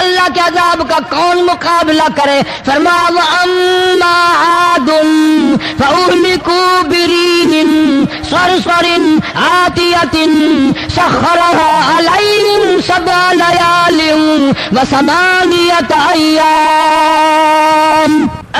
اللہ کے عذاب کا کون مقابلہ کرے؟ فرمایا وَأَمَّا عَادٌ فَأُهْلِكُوا بِرِيحٍ صَرْصَرٍ عَاتِيَةٍ سَخَّرَهَا عَلَيْهِمْ سَبْعَ لَيَالٍ وَثَمَانِيَةَ أَيَّامٍ۔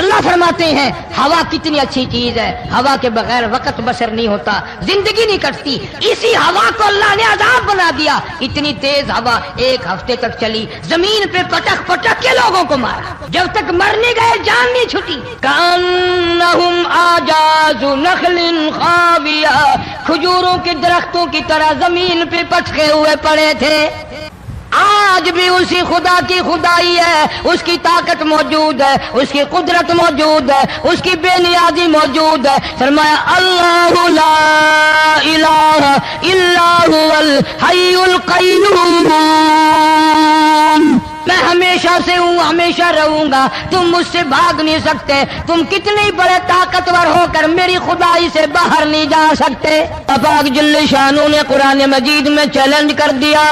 اللہ فرماتے ہیں ہوا کتنی اچھی چیز ہے، ہوا کے بغیر وقت بسر نہیں ہوتا، زندگی نہیں کٹتی، اسی ہوا کو اللہ نے عذاب بنا دیا۔ اتنی تیز ہوا ایک ہفتے تک چلی، زمین پہ پٹک پٹک کے لوگوں کو مارا، جب تک مر نہیں گئے جان نہیں چھٹی۔ کأنہم اعجاز نخل خاویہ، کھجوروں کے درختوں کی طرح زمین پہ پٹکے ہوئے پڑے تھے۔ آج بھی اسی خدا کی خدائی ہے، اس کی طاقت موجود ہے، اس کی قدرت موجود ہے، اس کی بے نیازی موجود ہے۔ فرمایا اللہ لا الہ الا هو الحی القیوم، میں ہمیشہ سے ہوں، ہمیشہ رہوں گا، تم مجھ سے بھاگ نہیں سکتے، تم کتنے بڑے طاقتور ہو کر میری خدائی سے باہر نہیں جا سکتے۔ پاک جل شانہ نے قرآن مجید میں چیلنج کر دیا،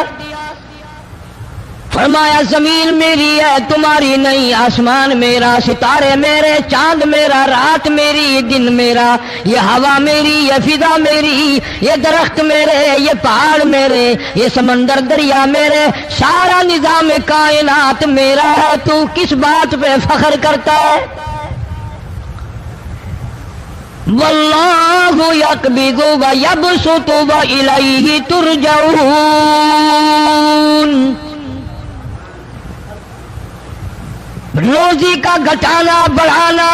فرمایا زمین میری ہے تمہاری نہیں، آسمان میرا، ستارے میرے، چاند میرا، رات میری، دن میرا، یہ ہوا میری، یہ فضا میری، یہ درخت میرے، یہ پہاڑ میرے، یہ سمندر دریا میرے، سارا نظام کائنات میرا ہے، تو کس بات پہ فخر کرتا ہے؟ واللہ یقبض ویبسط والیہ ترجعون۔ روزی کا گھٹانا بڑھانا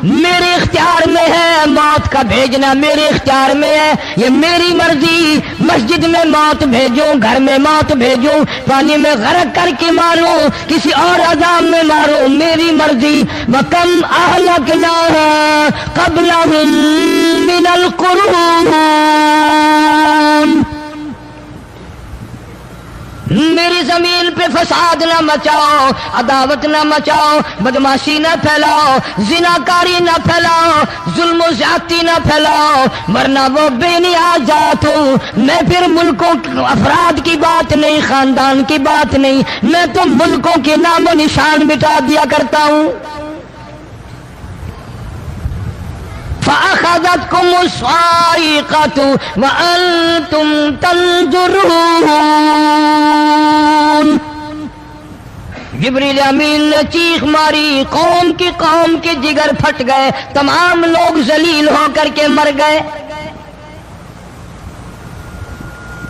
میرے اختیار میں ہے، موت کا بھیجنا میرے اختیار میں ہے، یہ میری مرضی۔ مسجد میں موت بھیجوں، گھر میں موت بھیجوں، پانی میں غرق کر کے ماروں، کسی اور عذاب میں ماروں، میری مرضی۔ وَكَمْ أَهْلَكْنَا قَبْلَهُم مِّنَ الْقُرُونِ، میری زمین پہ فساد نہ مچاؤ، عداوت نہ مچاؤ، بدماشی نہ پھیلاؤ، زناکاری نہ پھیلاؤ، ظلم و زیادتی نہ پھیلاؤ، ورنہ وہ بے نیاز ذات ہوں۔ میں پھر ملکوں افراد کی بات نہیں، خاندان کی بات نہیں، میں تو ملکوں کے نام و نشان مٹا دیا کرتا ہوں۔ فَأَخَذَتْكُمُ الصَّاعِقَةُ وَأَنْتُمْ تَنظُرُونَ۔ جبریل امین نے چیخ ماری، قوم کے جگر پھٹ گئے، تمام لوگ ذلیل ہو کر کے مر گئے۔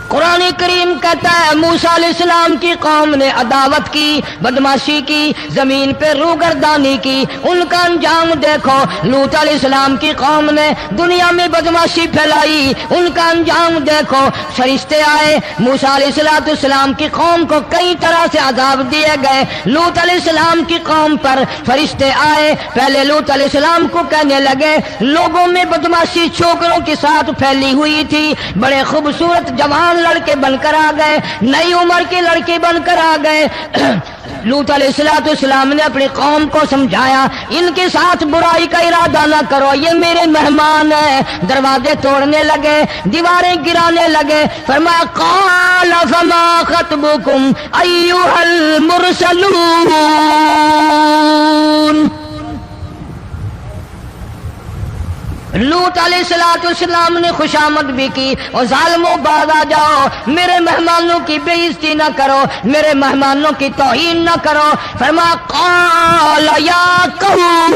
قرآن کریم کہتا ہے موسیٰ علیہ السلام کی قوم نے عداوت کی، بدماشی کی، زمین پہ روگردانی کی، ان کا انجام دیکھو۔ لوط علیہ السلام کی قوم نے دنیا میں بدماشی پھیلائی، ان کا انجام دیکھو۔ فرشتے آئے، موسیٰ علیہ السلام کی قوم کو کئی طرح سے عذاب دیے گئے۔ لوط علیہ السلام کی قوم پر فرشتے آئے، پہلے لوط علیہ السلام کو کہنے لگے، لوگوں میں بدماشی چھوکروں کے ساتھ پھیلی ہوئی تھی، بڑے خوبصورت جوان لڑکے بن کر آ گئے، نئی عمر کے لڑکے بن کر آ گئے۔ لوط علیہ السلام نے اپنی قوم کو سمجھایا، ان کے ساتھ برائی کا ارادہ نہ کرو، یہ میرے مہمان ہیں۔ دروازے توڑنے لگے، دیواریں گرانے لگے۔ فرمایا قال فما خطبكم ایھا المرسلون۔ لوط علیہ السلام نے خوشامد بھی کی، اور ظالموں باز آ جاؤ، میرے مہمانوں کی بے عزتی نہ کرو، میرے مہمانوں کی توہین نہ کرو۔ فرمایا قال یا قوم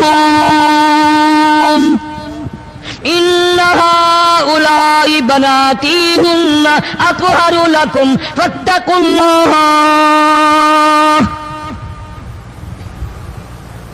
ان هؤلاء بناتی هن اطہر لکم فاتقوا اللہ۔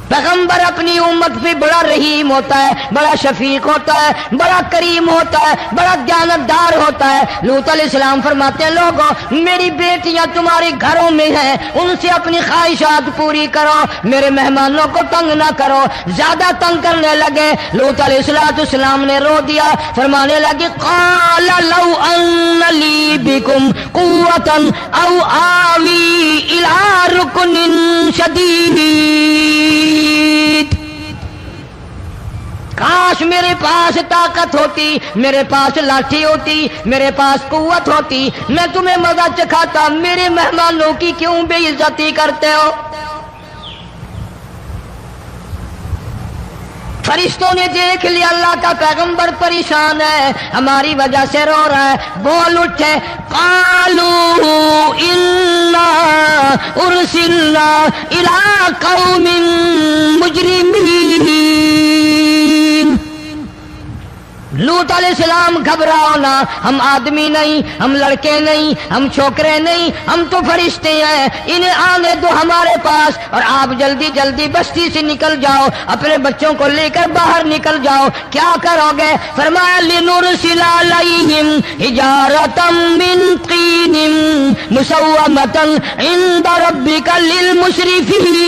پیغمبر اپنی امت پہ بڑا رحیم ہوتا ہے، بڑا شفیق ہوتا ہے، بڑا کریم ہوتا ہے، بڑا دیانتدار ہوتا ہے۔ لوط علیہ السلام فرماتے ہیں لوگوں میری بیٹیاں تمہارے گھروں میں ہیں، ان سے اپنی خواہشات پوری کرو، میرے مہمانوں کو تنگ نہ کرو۔ زیادہ تنگ کرنے لگے، لوط علیہ السلام نے رو دیا، فرمانے لگے قال لو ان لی بکم قوۃ او آوی الی رکن شدید، کاش میرے پاس طاقت ہوتی، میرے پاس لاٹھی ہوتی، میرے پاس قوت ہوتی، میں تمہیں مزہ چکھاتا، میرے مہمانوں کی کیوں بے عزتی کرتے ہو؟ فرشتوں نے دیکھ لیا اللہ کا پیغمبر پریشان ہے، ہماری وجہ سے رو رہا ہے، بول اٹھے، قالوا انا ارسلنا الى قوم مجرمین۔ لوط علیہ السلام گھبراؤ نہ، ہم آدمی نہیں، ہم لڑکے نہیں، ہم چھوکرے نہیں، ہم تو فرشتے ہیں، انہیں آنے دو ہمارے پاس، اور آپ جلدی جلدی بستی سے نکل جاؤ، اپنے بچوں کو لے کر باہر نکل جاؤ۔ کیا کرو گے؟ فرمایا لنرسل علیہم حجارۃ من طین مسومۃ عند ربک للمسرفین۔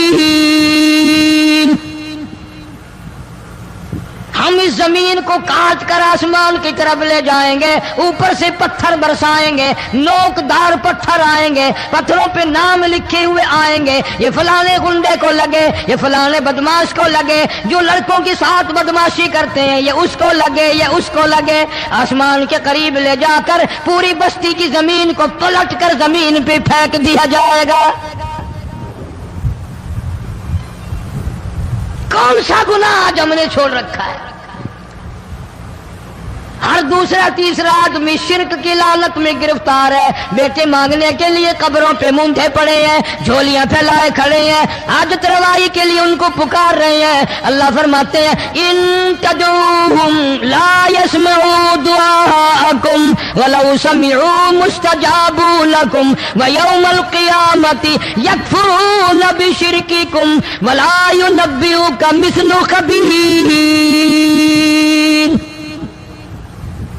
ہم اس زمین کو کاٹ کر آسمان کی طرف لے جائیں گے، اوپر سے پتھر برسائیں گے، نوکدار پتھر آئیں گے، پتھروں پہ نام لکھے ہوئے آئیں گے، یہ فلانے گنڈے کو لگے، یہ فلانے بدماش کو لگے، جو لڑکوں کے ساتھ بدماشی کرتے ہیں یہ اس کو لگے، یہ اس کو لگے۔ آسمان کے قریب لے جا کر پوری بستی کی زمین کو پلٹ کر زمین پہ پھینک دیا جائے گا۔ کون سا گناہ آج ہم نے چھوڑ رکھا ہے؟ ہر دوسرا تیسرا آدمی شرک کی لعنت میں گرفتار ہے، بیٹے مانگنے کے لیے قبروں پہ مونڈھے پڑے ہیں، جھولیاں پھیلائے کھڑے ہیں، حاجت روائی کے لیے ان کو پکار رہے ہیں۔ اللہ فرماتے ہیں ان تدعوہم لا يسمعوا دعاءکم ولو سمعوا مستجابوا لکم ویوم القیامت یکفرون بشرککم ولا ینبئک مثل خبیر۔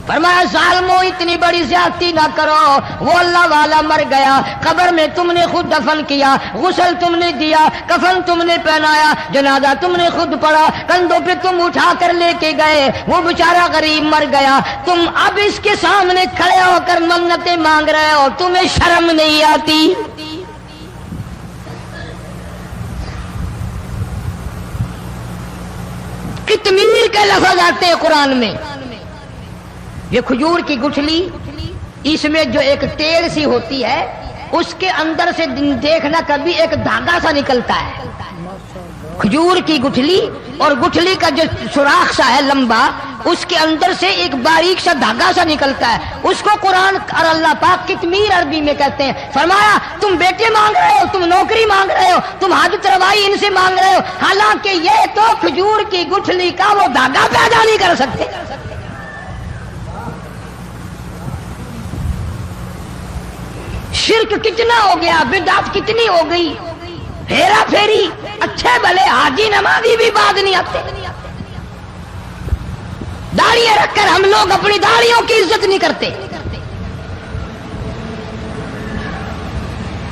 فرمایا ظالمو اتنی بڑی زیادتی نہ کرو، وہ اللہ والا مر گیا، قبر میں تم نے خود دفن کیا، غسل تم نے دیا، کفن تم نے پہنایا، جنازہ تم نے خود پڑھا، کندھوں پہ تم اٹھا کر لے کے گئے، وہ بیچارہ غریب مر گیا، تم اب اس کے سامنے کھڑے ہو کر منتیں مانگ رہے ہو، تمہیں شرم نہیں آتی؟ کتمیر کے لفظ آتے ہیں قرآن میں۔ یہ کھجور کی گٹھلی، اس میں جو ایک ٹیڑھ سی ہوتی ہے، اس کے اندر سے دیکھنا کبھی ایک دھاگا سا نکلتا ہے۔ کھجور کی گٹھلی اور گٹھلی کا جو سوراخ سا ہے لمبا، اس کے اندر سے ایک باریک سا دھاگا سا نکلتا ہے، اس کو قرآن اور اللہ پاک کتمیر عربی میں کہتے ہیں۔ فرمایا تم بیٹے مانگ رہے ہو، تم نوکری مانگ رہے ہو، تم حاجت روائی ان سے مانگ رہے ہو، حالانکہ یہ تو کھجور کی گٹھلی کا وہ دھاگا پیدا نہیں کر سکتے۔ شرک کتنا ہو گیا، بدعت کتنی ہو گئی، ہیرا پھیری، اچھے بھلے حاجی نمازی بھی بعد نہیں آتے۔ داڑیاں رکھ کر ہم لوگ اپنی داڑیوں کی عزت نہیں کرتے۔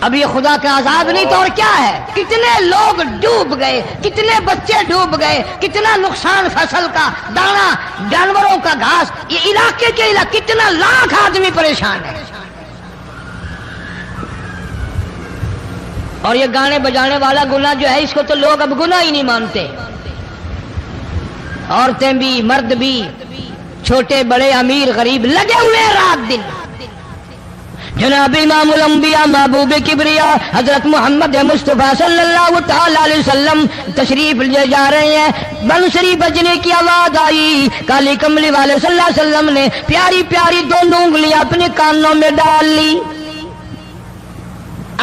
اب یہ خدا کا عذاب نہیں تو اور کیا ہے؟ کتنے لوگ ڈوب گئے، کتنے بچے ڈوب گئے، کتنا نقصان فصل کا، دانا، جانوروں کا گھاس، یہ علاقے کے علاقے کتنا لاکھ آدمی پریشان ہے۔ اور یہ گانے بجانے والا گناہ جو ہے، اس کو تو لوگ اب گناہ ہی نہیں مانتے، عورتیں بھی مرد بھی، چھوٹے بڑے امیر غریب لگے ہوئے رات دن۔ جناب امام الانبیاء محبوب کبریا حضرت محمد مصطفیٰ صلی اللہ تعالی علیہ وسلم تشریف لے جا رہے ہیں، بنسری بجنے کی آواز آئی، کالی کملی والے صلی اللہ علیہ وسلم نے پیاری پیاری دونوں انگلیاں اپنے کانوں میں ڈال لی۔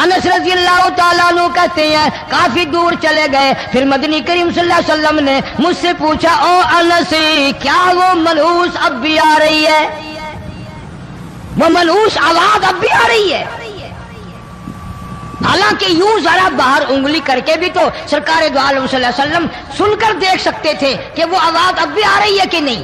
انس رضی اللہ تعالیٰ عنہ کہتے ہیں کافی دور چلے گئے، پھر مدنی کریم صلی اللہ علیہ وسلم نے مجھ سے پوچھا، او انس کیا وہ منحوس اب بھی آ رہی ہے؟ وہ منحوس آواز اب بھی آ رہی ہے؟ حالانکہ یوں ذرا باہر انگلی کر کے بھی تو سرکار دو عالم صلی اللہ علیہ وسلم سن کر دیکھ سکتے تھے کہ وہ آواز اب بھی آ رہی ہے کہ نہیں۔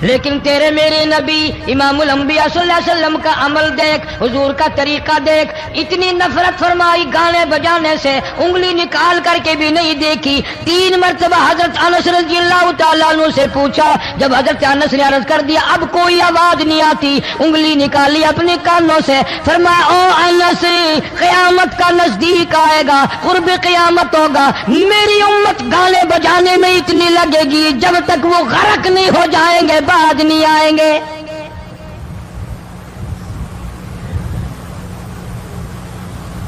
لیکن تیرے میرے نبی امام الانبیاء صلی اللہ علیہ وسلم کا عمل دیکھ، حضور کا طریقہ دیکھ، اتنی نفرت فرمائی گانے بجانے سے، انگلی نکال کر کے بھی نہیں دیکھی۔ 3 مرتبہ حضرت انس رضی اللہ تعالیٰ عنہ سے پوچھا، جب حضرت انس نے عرض کر دیا اب کوئی آواز نہیں آتی، انگلی نکالی اپنے کانوں سے، فرمایا او انس، قیامت کا نزدیک آئے گا، قرب قیامت ہوگا، میری امت گانے بجانے میں اتنی لگے گی جب تک وہ غرق نہیں ہو جائیں گے باز نہیں آئیں گے۔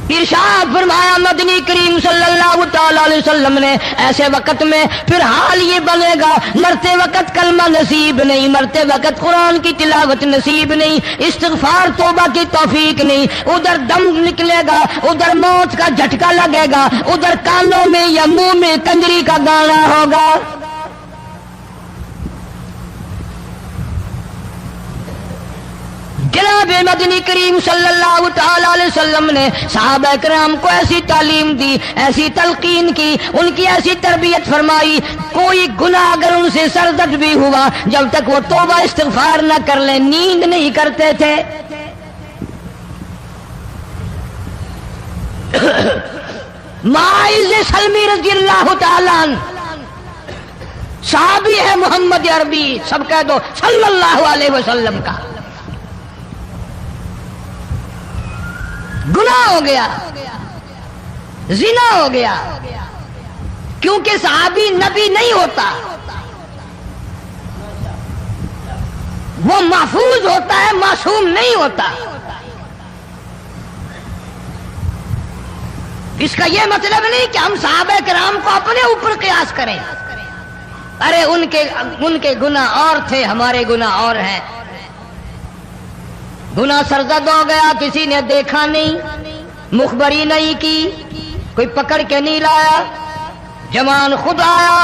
ارشاد فرمایا مدنی کریم صلی اللہ تعالی علیہ وسلم نے ایسے وقت میں پھر حال یہ بنے گا، مرتے وقت کلمہ نصیب نہیں، مرتے وقت قرآن کی تلاوت نصیب نہیں، استغفار توبہ کی توفیق نہیں، ادھر دم نکلے گا، ادھر موت کا جھٹکا لگے گا، ادھر کانوں میں یا منہ میں کنجری کا گانا ہوگا۔ جناب مدنی کریم صلی اللہ تعالی علیہ وسلم نے صحابہ کرام کو ایسی تعلیم دی، ایسی تلقین کی، ان کی ایسی تربیت فرمائی، کوئی گناہ اگر ان سے سرزد بھی ہوا جب تک وہ توبہ استغفار نہ کر لیں نیند نہیں کرتے تھے۔ معاذ سلمی رضی اللہ تعالیٰ عنہ صحابی ہے محمد عربی، سب کہہ دو صلی اللہ علیہ وسلم کا، گناہ ہو گیا، زنا ہو گیا، کیونکہ صحابی نبی نہیں ہوتا، وہ محفوظ ہوتا ہے، معصوم نہیں ہوتا۔ اس کا یہ مطلب نہیں کہ ہم صحابہ کرام کو اپنے اوپر قیاس کریں، ارے ان کے گناہ اور تھے، ہمارے گناہ اور ہیں۔ گناہ سرزد ہو گیا، کسی نے دیکھا نہیں، مخبری نہیں کی، کوئی پکڑ کے نہیں لایا، جوان خود آیا،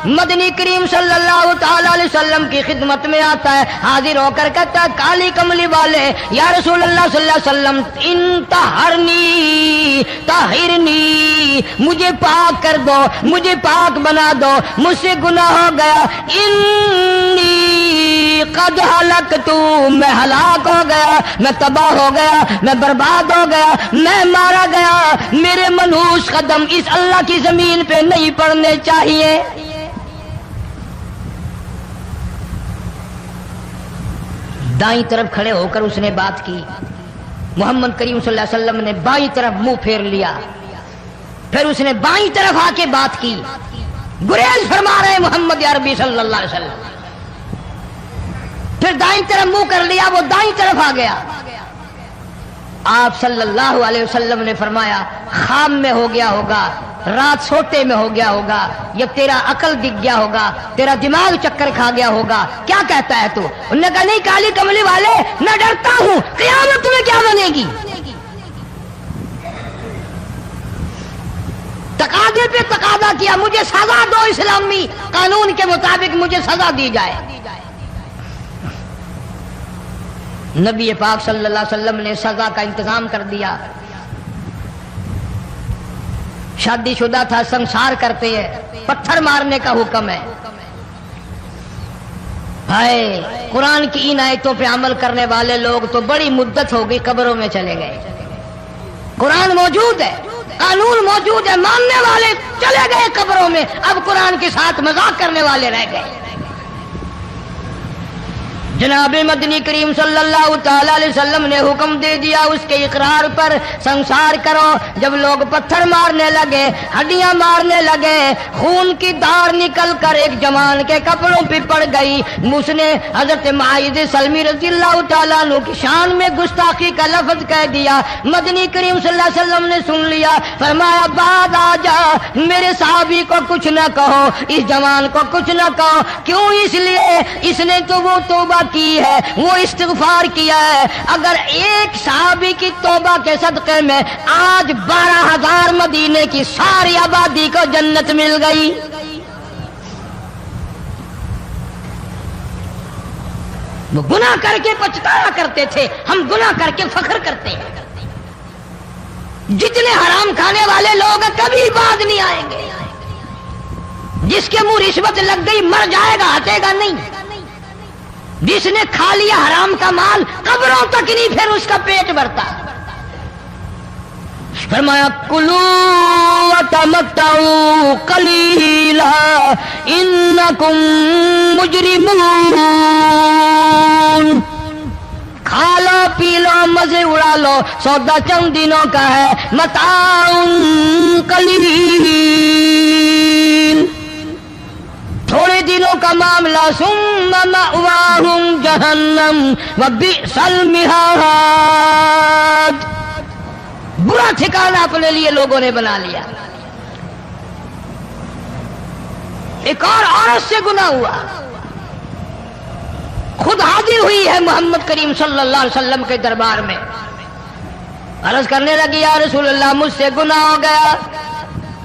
مدنی کریم صلی اللہ تعالی علیہ وسلم کی خدمت میں آتا ہے، حاضر ہو کر کہتا ہے کالی کملی والے یا رسول اللہ صلی اللہ علیہ وسلم انطہرنی طہرنی، مجھے پاک کر دو، مجھے پاک بنا دو، مجھ سے گناہ ہو گیا، انی قد ہلکت، میں ہلاک ہو گیا، میں تباہ ہو گیا، میں برباد ہو گیا، میں مارا گیا، میرے منحوس قدم اس اللہ کی زمین پہ نہیں پڑنے چاہیے۔ دائیں طرف کھڑے ہو کر اس نے بات کی، محمد کریم صلی اللہ علیہ وسلم نے بائیں طرف منہ پھیر لیا، پھر اس نے بائیں طرف آ کے بات کی، گریز فرما رہے محمد عربی صلی اللہ علیہ وسلم، پھر دائیں طرف منہ کر لیا، وہ دائیں طرف آ گیا۔ آپ صلی اللہ علیہ وسلم نے فرمایا خواب میں ہو گیا ہوگا، رات سوتے میں ہو گیا ہوگا، یا تیرا عقل دکھ گیا ہوگا، تیرا دماغ چکر کھا گیا ہوگا، کیا کہتا ہے تو؟ انہوں نے کہا نہیں کالی کملی والے میں ڈرتا ہوں، قیامت میں کیا بنے گی؟ تقاضے پہ تقاضا کیا، مجھے سزا دو، اسلامی قانون کے مطابق مجھے سزا دی جائے۔ نبی پاک صلی اللہ علیہ وسلم نے سزا کا انتظام کر دیا۔ شادی شدہ تھا، سنسار کرتے ہیں، پتھر مارنے کا حکم ہے۔ ہائے قرآن کی ان آیتوں پہ عمل کرنے والے لوگ تو بڑی مدت ہو گئی قبروں میں چلے گئے۔ قرآن موجود ہے، قانون موجود ہے، ماننے والے چلے گئے قبروں میں، اب قرآن کے ساتھ مذاق کرنے والے رہ گئے۔ جناب مدنی کریم صلی اللہ تعالی علیہ وسلم نے حکم دے دیا اس کے اقرار پر سنسار کرو۔ جب لوگ پتھر مارنے لگے، ہڈیاں مارنے لگے، خون کی دھار نکل کر ایک جوان کے کپڑوں پہ پڑ گئی، اس نے حضرت معاذ سلمی رضی اللہ تعالیٰ عنہ کی شان میں گستاخی کا لفظ کہہ دیا۔ مدنی کریم صلی اللہ علیہ وسلم نے سن لیا، فرمایا بعد آ جا، میرے صحابی کو کچھ نہ کہو، اس جوان کو کچھ نہ کہو۔ کیوں؟ اس لیے اس نے تو وہ توبہ کی ہے، وہ استغفار کیا ہے۔ اگر ایک صحابی کی توبہ کے صدقے میں آج 12,000 مدینے کی ساری آبادی کو جنت مل گئی۔ وہ گناہ کر کے پچھتایا کرتے تھے، ہم گناہ کر کے فخر کرتے ہیں۔ جتنے حرام کھانے والے لوگ کبھی بعد نہیں آئیں گے۔ جس کے منہ رشوت لگ گئی مر جائے گا، ہٹے گا نہیں۔ جس نے کھا لیا حرام کا مال قبروں تک نہیں پھر اس کا پیٹ بھرتا. فرمایا کلو وتمتعوا قلیلا انکم مجرمون. کھا لو پی لو مزے اڑا لو، سودا چند دنوں کا ہے. متاع قلیل، تھوڑے دنوں کا معاملہ. ثم مأواہم جہنم وبئس المہاد. برا ٹھکانہ اپنے لیے لوگوں نے بنا لیا. ایک اور عورت سے گناہ ہوا، خود حاضر ہوئی ہے محمد کریم صلی اللہ علیہ وسلم کے دربار میں. عرض کرنے لگی یا رسول اللہ مجھ سے گناہ ہو گیا،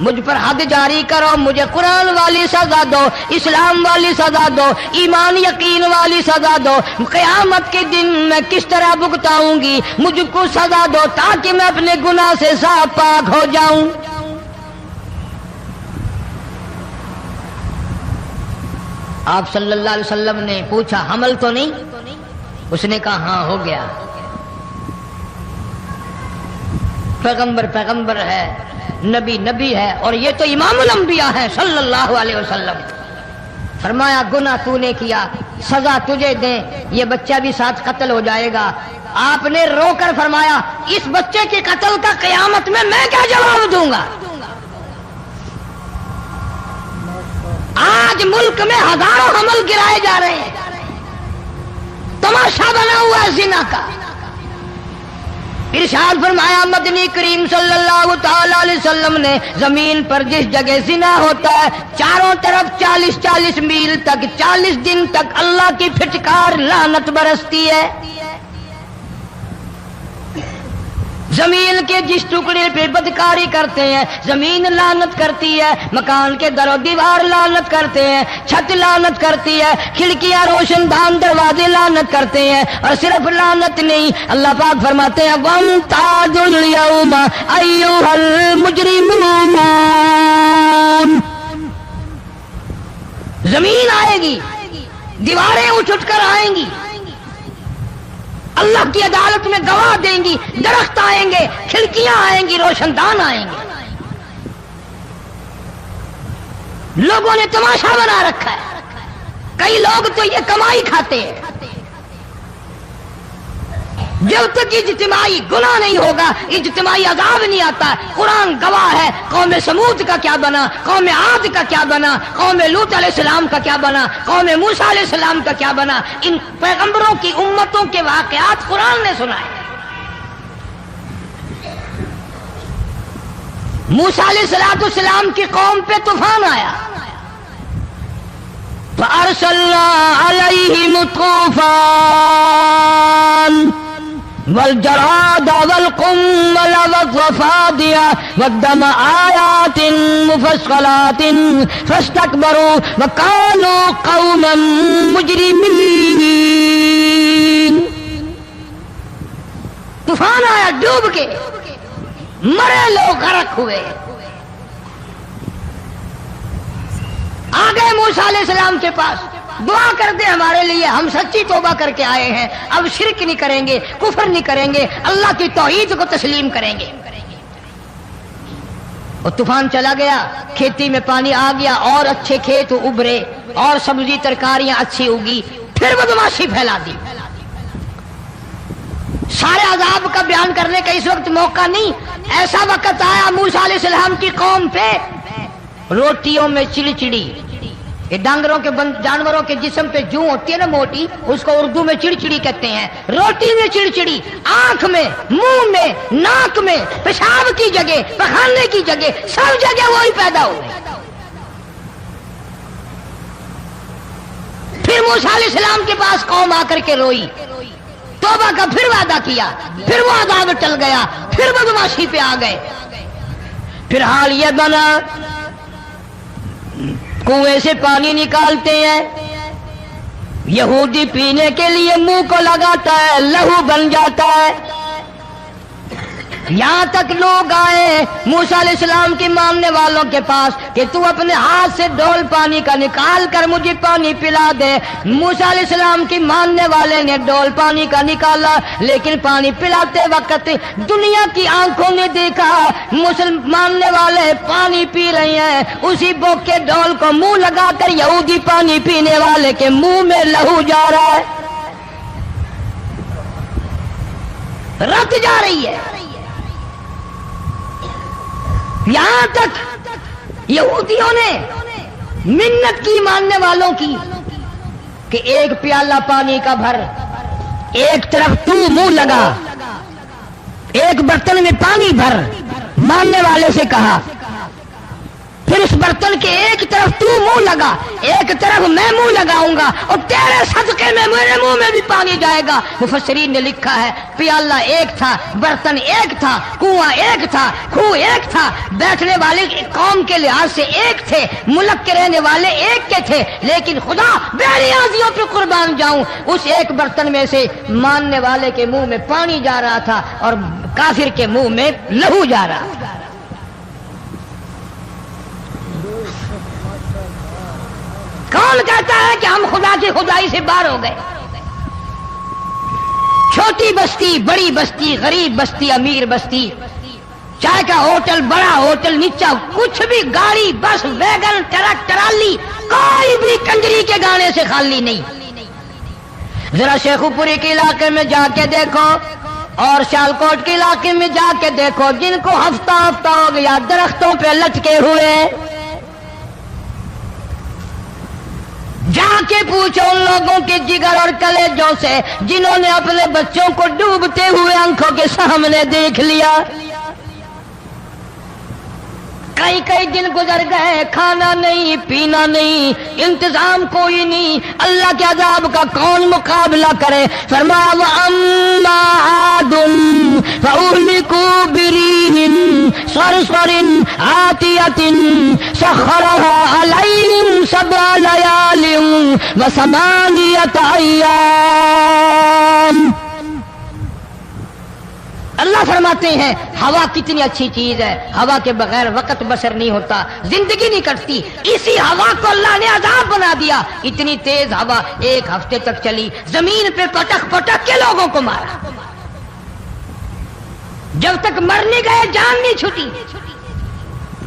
مجھ پر حد جاری کرو، مجھے قرآن والی سزا دو، اسلام والی سزا دو، ایمان یقین والی سزا دو. قیامت کے دن میں کس طرح بھگتاؤں گی، مجھ کو سزا دو تاکہ میں اپنے گناہ سے صاف پاک ہو جاؤں. آپ صلی اللہ علیہ وسلم نے پوچھا حمل تو نہیں؟ اس نے کہا ہاں ہو گیا. پیغمبر ہے، نبی ہے، اور یہ تو امام الانبیاء ہے صلی اللہ علیہ وسلم. فرمایا گناہ تو نے کیا، سزا تجھے دیں، یہ بچہ بھی ساتھ قتل ہو جائے گا. آپ نے رو کر فرمایا اس بچے کے قتل کا قیامت میں کیا جواب دوں گا؟ آج ملک میں ہزاروں حمل گرائے جا رہے ہیں، تماشا بنا ہوا ہے زنا کا. ارشاد فرمایا مدنی کریم صلی اللہ تعالی علیہ وسلم نے زمین پر جس جگہ زنا ہوتا ہے چاروں طرف 40 میل تک 40 دن تک اللہ کی پھٹکار لعنت برستی ہے. زمین کے جس ٹکڑے پہ بدکاری کرتے ہیں زمین لعنت کرتی ہے، مکان کے در و دیوار لعنت کرتے ہیں، چھت لعنت کرتی ہے، کھڑکیاں روشن دان دروازے لعنت کرتے ہیں. اور صرف لعنت نہیں، اللہ پاک فرماتے ہیں وَامْتَازُوا الْيَوْمَ أَيُّهَا الْمُجْرِمُونَ. زمین آئے گی، دیواریں اٹھ کر آئیں گی، اللہ کی عدالت میں گواہ دیں گی، درخت آئیں گے، کھڑکیاں آئیں گی، روشن دان آئیں گے. لوگوں نے تماشا بنا رکھا ہے. کئی لوگ تو یہ کمائی کھاتے ہیں. جب تک اجتماعی گناہ نہیں ہوگا اجتماعی عذاب نہیں آتا. قرآن گواہ ہے، قوم سمود کا کیا بنا، قوم عاد کا کیا بنا، قوم لوط علیہ السلام کا کیا بنا، قوم موسیٰ علیہ السلام کا کیا بنا. ان پیغمبروں کی امتوں کے واقعات قرآن نے سنائے. موسیٰ علیہ السلام کی قوم پہ طوفان آیا، فَأَرْسَلْنَا عَلَيْهِمُ الطُّوفَانَ والجراد والقمل والضفادع والدم آيات مفصلات فاستكبروا وكانوا قوما مجرمين. طوفان آیا، ڈوب کے مرے لوگ، غرق ہوئے. آ گئے موسیٰ علیہ السلام کے پاس، دعا کر دے ہمارے لیے، ہم سچی توبہ کر کے آئے ہیں، اب شرک نہیں کریں گے، کفر نہیں کریں گے، اللہ کی توحید کو تسلیم کریں گے. اور طوفان چلا گیا، کھیتی میں پانی آ گیا، اور اچھے کھیت ابھرے، اور سبزی ترکاریاں اچھی اگی. پھر بدماشی پھیلا دی. سارے عذاب کا بیان کرنے کا اس وقت موقع نہیں. ایسا وقت آیا موسیٰ علیہ السلام کی قوم پہ روٹیوں میں چڑچڑی. یہ ڈانگروں کے جانوروں کے جسم پہ جو ہوتی ہے نا موٹی، اس کو اردو میں چڑچڑی کہتے ہیں. روٹی میں چڑچڑی، آنکھ میں، منہ میں، ناک میں، پیشاب کی جگہ، پخانے کی جگہ، سب جگہ وہی پیدا ہو گئی. پھر موسیٰ علیہ السلام کے پاس قوم آ کر کے روئی، توبہ کا پھر وعدہ کیا، پھر وہ عذاب ٹل گیا، پھر بدماشی پہ آ گئے. پھر حال یہ بنا کنویں سے پانی نکالتے ہیں، یہودی پینے کے لیے منہ کو لگاتا ہے، لہو بن جاتا ہے. یہاں تک لوگ آئے موسیٰ علیہ السلام کی ماننے والوں کے پاس کہ تو اپنے ہاتھ سے ڈول پانی کا نکال کر مجھے پانی پلا دے. موسیٰ علیہ السلام کی ماننے والے نے ڈول پانی کا نکالا، لیکن پانی پلاتے وقت دنیا کی آنکھوں نے دیکھا ماننے والے پانی پی رہے ہیں، اسی بوک کے ڈول کو منہ لگا کر یہودی پانی پینے والے کے منہ میں لہو جا رہا ہے، رت جا رہی ہے. یہاں تک یہودیوں نے منت کی ماننے والوں کی کہ ایک پیالہ پانی کا بھر، ایک طرف تو منہ لگا، ایک برتن میں پانی بھر. ماننے والے سے کہا پھر اس برتن کے ایک طرف تو منہ لگا، ایک طرف میں منہ لگاؤں گا اور تیرے صدقے میں میرے منہ میں بھی پانی جائے گا. مفسرین نے لکھا ہے پیالہ ایک تھا، برتن ایک تھا، کنواں ایک تھا، کھوہ ایک تھا، بیٹھنے والے قوم کے لحاظ سے ایک تھے، ملک کے رہنے والے ایک کے تھے، لیکن خدا بے نیازیوں پہ قربان جاؤں اس ایک برتن میں سے ماننے والے کے منہ میں پانی جا رہا تھا اور کافر کے منہ میں لہو جا رہا تھا. کون کہتا ہے کہ ہم خدا کی خدائی سے باہر ہو گئے؟ چھوٹی بستی، بڑی بستی، غریب بستی، امیر بستی، چائے کا ہوٹل، بڑا ہوٹل، نیچا کچھ بھی، گاڑی، بس، ویگن، ٹرک، ٹرالی، کوئی بھی کنجری کے گانے سے خالی نہیں. ذرا شیخو پوری کے علاقے میں جا کے دیکھو اور سیالکوٹ کے علاقے میں جا کے دیکھو، جن کو ہفتہ ہفتہ ہو گیا درختوں پہ لٹکے ہوئے، جا کے پوچھو ان لوگوں کے جگر اور کلیجوں سے جنہوں نے اپنے بچوں کو ڈوبتے ہوئے آنکھوں کے سامنے دیکھ لیا. کئی کئی دن گزر گئے، کھانا نہیں، پینا نہیں، انتظام کوئی نہیں، اللہ کے عذاب کا کون مقابلہ کرے؟ فرمایا وَأَمَّا عَادٌ فَأُهْلِكُوا بِرِيحٍ صَرْصَرٍ عَاتِيَةٍ سَخَّرَهَا عَلَيْهِمْ 7 لَيَالٍ و8 أَيَّامٍ. اللہ فرماتے ہیں ہوا کتنی اچھی چیز ہے، ہوا کے بغیر وقت بسر نہیں ہوتا، زندگی نہیں کٹتی. اسی ہوا کو اللہ نے عذاب بنا دیا. اتنی تیز ہوا ایک ہفتے تک چلی، زمین پہ پٹک پٹک کے لوگوں کو مارا، جب تک مر نہیں گئے جان نہیں چھٹی.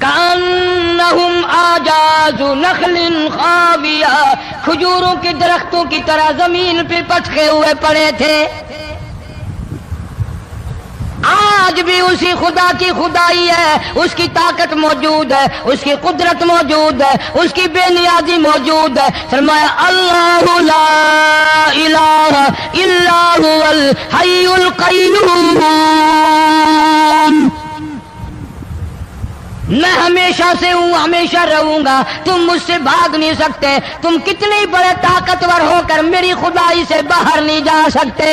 کأنہم اعجاز نخل خاویہ، کھجوروں کے درختوں کی طرح زمین پہ پٹکے ہوئے پڑے تھے. آج بھی اسی خدا کی خدائی ہے، اس کی طاقت موجود ہے، اس کی قدرت موجود ہے، اس کی بے نیازی موجود ہے. فرمایا اللہ لا الہ الا هو الحی القیوم، میں ہمیشہ سے ہوں، ہمیشہ رہوں گا، تم مجھ سے بھاگ نہیں سکتے. تم کتنے بڑے طاقتور ہو کر میری خدائی سے باہر نہیں جا سکتے.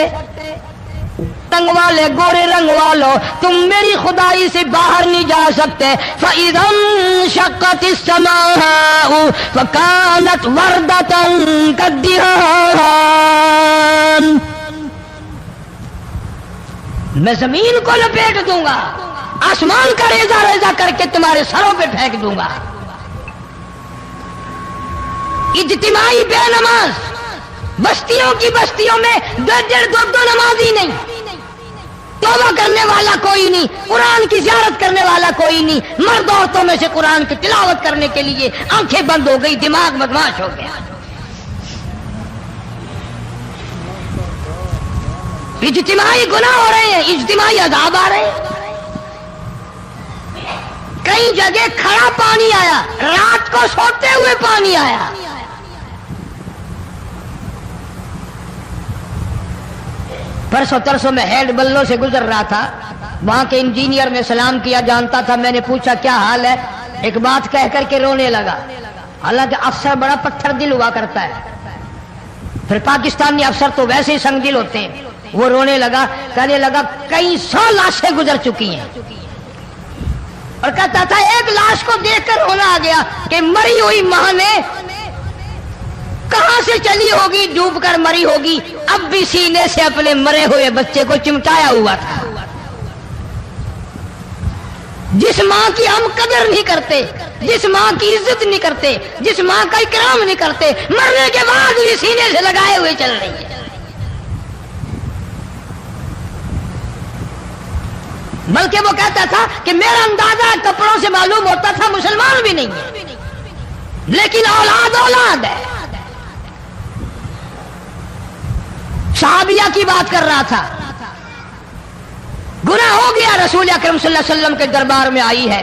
رنگ والے، گورے رنگ والو، تم میری خدائی سے باہر نہیں جا سکتے. فَإِذَا انشَقَّتِ السَّمَاءُ فَكَانَتْ وَرْدَةً كَالدِّهَانِ. میں زمین کو لپیٹ دوں گا، آسمان کا ریزہ ریزہ کر کے تمہارے سروں پہ پھینک دوں گا. اجتماعی بے نماز، بستیوں کی بستیوں میں 1.5-2 نمازی نہیں، توبہ کرنے والا کوئی نہیں، قرآن کی زیارت کرنے والا کوئی نہیں. مرد عورتوں میں سے قرآن کی تلاوت کرنے کے لیے آنکھیں بند ہو گئی، دماغ بدماش ہو گیا. اجتماعی گناہ ہو رہے ہیں، اجتماعی عذاب آ رہے ہیں. کئی جگہ کھڑا پانی آیا، رات کو سوتے ہوئے پانی آیا. پرسوں ترسوں میں ہیڈ بلوں سے گزر رہا تھا، وہاں کے انجینئر میں سلام کیا جانتا تھا. میں نے پوچھا کیا حال ہے؟ ایک بات کہہ کر کے رونے لگا. حالانکہ افسر بڑا پتھر دل ہوا کرتا ہے، پھر پاکستانی افسر تو ویسے ہی سنگ دل ہوتے ہیں. وہ رونے لگا، کہنے لگا کئی 100 لاشیں گزر چکی ہیں، اور کہتا تھا ایک لاش کو دیکھ کر رونا آ گیا کہ مری ہوئی ماں نے کہاں سے چلی ہوگی، ڈوب کر مری ہوگی، اب بھی سینے سے اپنے مرے ہوئے بچے کو چمٹایا ہوا تھا. جس ماں کی ہم قدر نہیں کرتے، جس ماں کی عزت نہیں کرتے، جس ماں کا اکرام نہیں کرتے، مرنے کے بعد بھی سینے سے لگائے ہوئے چل رہی ہے۔ بلکہ وہ کہتا تھا کہ میرا اندازہ کپڑوں سے معلوم ہوتا تھا مسلمان بھی نہیں ہے، لیکن اولاد اولاد ہے۔ صحابیہ کی بات کر رہا تھا، گناہ ہو گیا، رسول اکرم صلی اللہ علیہ وسلم کے دربار میں آئی ہے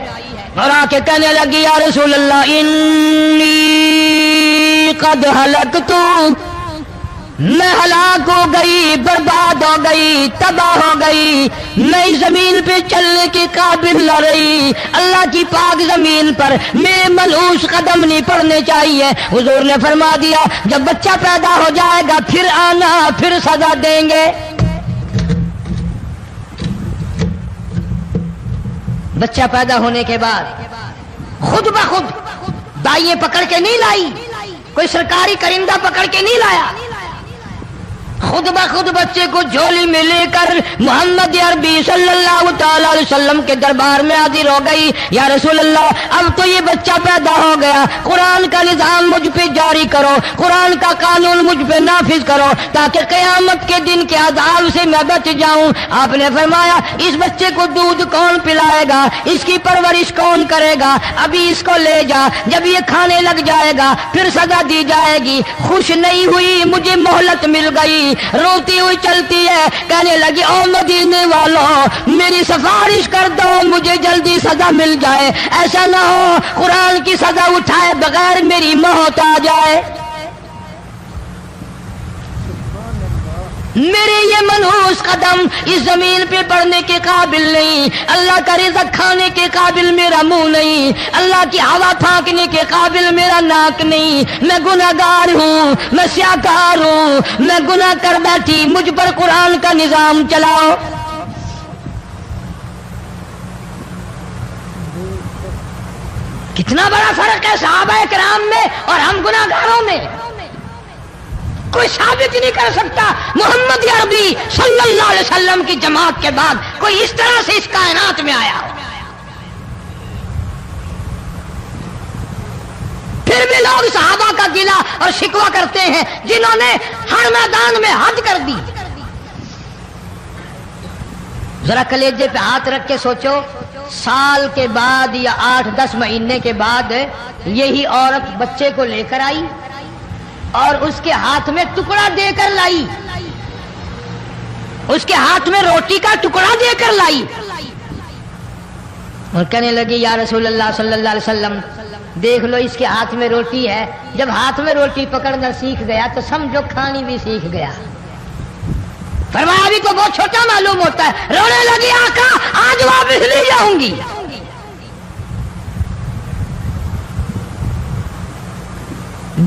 اور آ کے کہنے لگی یا رسول اللہ انی قد ہلکت، میں ہلاک ہو گئی، برباد ہو گئی، تباہ ہو گئی، میں زمین پہ چلنے کے قابل نہ رہی، اللہ کی پاک زمین پر میرے ملعوس قدم نہیں پڑنے چاہیے۔ حضور نے فرما دیا جب بچہ پیدا ہو جائے گا پھر آنا، پھر سزا دیں گے۔ بچہ پیدا ہونے کے بعد خود بخود دائیں پکڑ کے نہیں لائی، کوئی سرکاری کرندہ پکڑ کے نہیں لایا، خود بخود بچے کو جھولی میں لے کر محمد عربی صلی اللہ تعالی علیہ وسلم کے دربار میں حاضر ہو گئی۔ یا رسول اللہ اب تو یہ بچہ پیدا ہو گیا، قرآن کا نظام مجھ پہ جاری کرو، قرآن کا قانون مجھ پہ نافذ کرو تاکہ قیامت کے دن کے عذاب سے میں بچ جاؤں۔ آپ نے فرمایا اس بچے کو دودھ کون پلائے گا، اس کی پرورش کون کرے گا، ابھی اس کو لے جا، جب یہ کھانے لگ جائے گا پھر سزا دی جائے گی۔ خوش نہیں ہوئی، مجھے مہلت مل گئی، روتی ہوئی چلتی ہے، کہنے لگی او مدینے والوں میری سفارش کر دو، مجھے جلدی سزا مل جائے، ایسا نہ ہو قرآن کی سزا اٹھائے بغیر میری موت آ جائے۔ میرے یہ منحوس قدم اس زمین پہ پڑنے کے قابل نہیں، اللہ کا رزق کھانے کے قابل میرا منہ نہیں، اللہ کی ہوا پھانکنے کے قابل میرا ناک نہیں، میں گناہگار ہوں، میں سیاکار ہوں، میں گناہ کر بیٹھی، مجھ پر قرآن کا نظام چلاؤ۔ کتنا بڑا فرق ہے صحابہ کرام میں اور ہم گناہگاروں میں، کوئی ثابت نہیں کر سکتا محمد عربی صلی اللہ علیہ وسلم کی جماعت کے بعد کوئی اس طرح سے اس کائنات میں آیا ہو۔ پھر بھی لوگ صحابہ کا گلہ اور شکوہ کرتے ہیں جنہوں نے ہر میدان میں حد کر دی۔ ذرا کلیجے پہ ہاتھ رکھ کے سوچو، سال کے بعد یا 8-10 مہینے کے بعد یہی عورت بچے کو لے کر آئی اور اس کے ہاتھ میں ٹکڑا دے کر لائی، اس کے ہاتھ میں روٹی کا ٹکڑا دے کر لائی اور کہنے لگی یا رسول اللہ صلی اللہ علیہ وسلم دیکھ لو اس کے ہاتھ میں روٹی ہے، جب ہاتھ میں روٹی پکڑنا سیکھ گیا تو سمجھو کھانی بھی سیکھ گیا۔ فرمایا ابھی تو بہت چھوٹا معلوم ہوتا ہے، رونے لگی آقا آج واپس لے جاؤں گی۔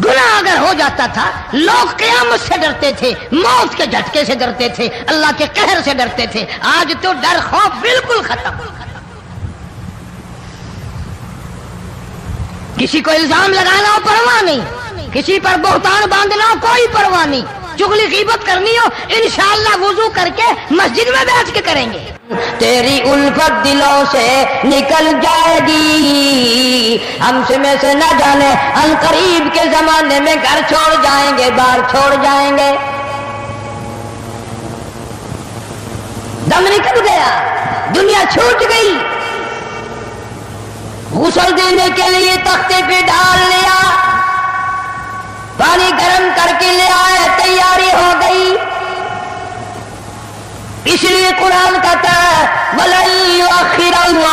گناہ اگر ہو جاتا تھا لوگ قیامت سے ڈرتے تھے، موت کے جھٹکے سے ڈرتے تھے، اللہ کے قہر سے ڈرتے تھے، آج تو ڈر خوف بالکل ختم۔ کسی کو الزام لگانا ہو پرواہ نہیں، کسی پر بہتان باندھنا ہو کوئی پرواہ نہیں، چغلی غیبت کرنی ہو انشاءاللہ وضو کر کے مسجد میں بیٹھ کے کریں گے۔ تیری الفت دلوں سے نکل جائے گی، ہم سے میں سے نہ جانے ان قریب کے زمانے میں گھر چھوڑ جائیں گے، بار چھوڑ جائیں گے۔ دم نکل گیا، دنیا چھوٹ گئی، غسل دینے کے لیے تختے پہ ڈال لیا، پانی گرم کر کے لے آئے، تیاری ہو گئی۔ اس لیے قرآن کہتا ہے وَلَن يُؤَخِّرَ اللَّهُ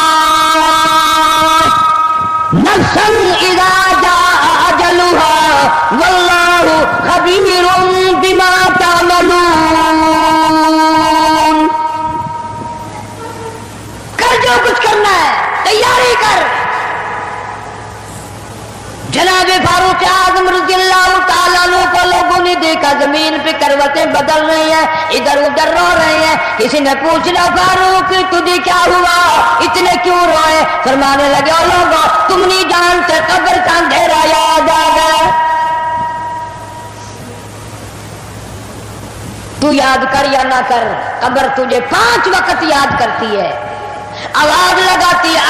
نَفْسًا إِذَا جَاءَ أَجَلُهَا وَاللَّهُ خَبِيرٌ بِمَا تَعْمَلُونَ۔ کر جو کچھ کرنا ہے تیاری کر۔ جناب فاروق اعظم رضی اللہ تعالیٰ عنہ کو لوگوں نے دیکھا زمین پہ کروٹیں بدل رہی ہیں، ادھر ادھر رو رہے ہیں۔ کسی نے پوچھا فاروق تجھے کیا ہوا، اتنے کیوں روئے؟ فرمانے لگے او لوگوں تم نہیں جانتے قبر کا اندھیرا یاد آ گیا۔ تو یاد کر یا نہ کر قبر تجھے 5 وقت یاد کرتی ہے، آواز لگاتی ہے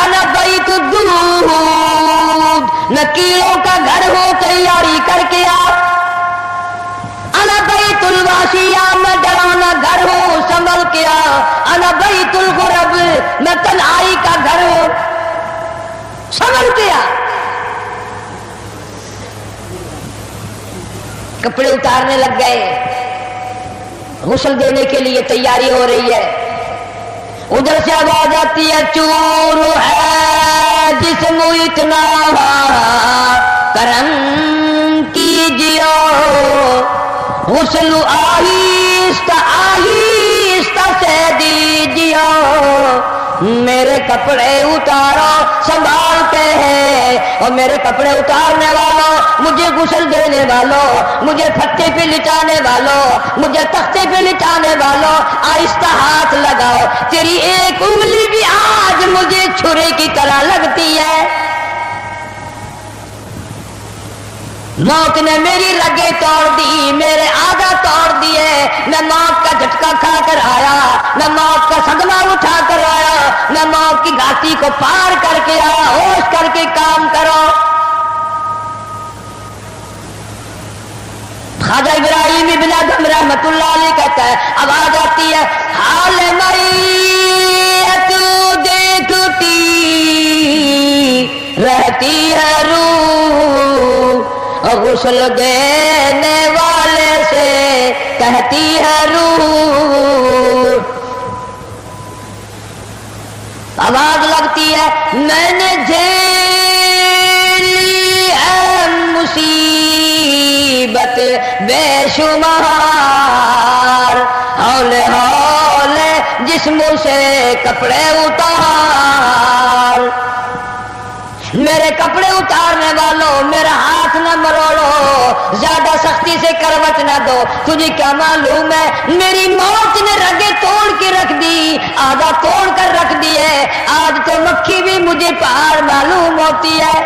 میں تنہائی کا گھر ہوں. سمجھ گیا. کپڑے اتارنے لگ گئے. غسل دینے کے لیے تیاری ہو رہی ہے. ادھر سے آواز آتی ہے چور ہے جسم اتنا کرم کیجیے غسل آہستہ آہستہ سے دیجیے میرے کپڑے اتارو سنبھالتے ہیں. اور میرے کپڑے اتارنے والوں, مجھے غسل دینے والوں, مجھے پھٹے پہ لٹانے والوں, مجھے تختے پہ لٹانے والوں, آہستہ ہاتھ لگاؤ. تیری ایک انگلی بھی آج مجھے چھرے کی طرح لگتی ہے. موت نے میری رگیں توڑ دی, میرے آدھا توڑ دیے. میں موت کا جھٹکا کھا کر آیا, میں موت کا صدمہ اٹھا کر آیا, میں موت کی گھاٹی کو پار کر کے آیا. ہوش کر کے کام کرو. خواجہ ابراہیم ابن ادم رحمت اللہ علیہ کہتا ہے, آواز آتی ہے حال میت دیکھتی رہتی ہے روح, غسل دینے والے سے کہتی ہے روح. آواز لگتی ہے میں نے جھیلی ہے مصیبت بے شمار, ہولے ہولے جسم سے کپڑے اتار. میرے کپڑے اتارنے والوں میرا ہاتھ نہ مروڑو, زیادہ سختی سے کروٹ نہ دو. تجھے کیا معلوم ہے میری موت نے رگیں توڑ کے رکھ دی, آدھا توڑ کر رکھ دی ہے. آج تو مکھی بھی مجھے پہاڑ معلوم ہوتی ہے.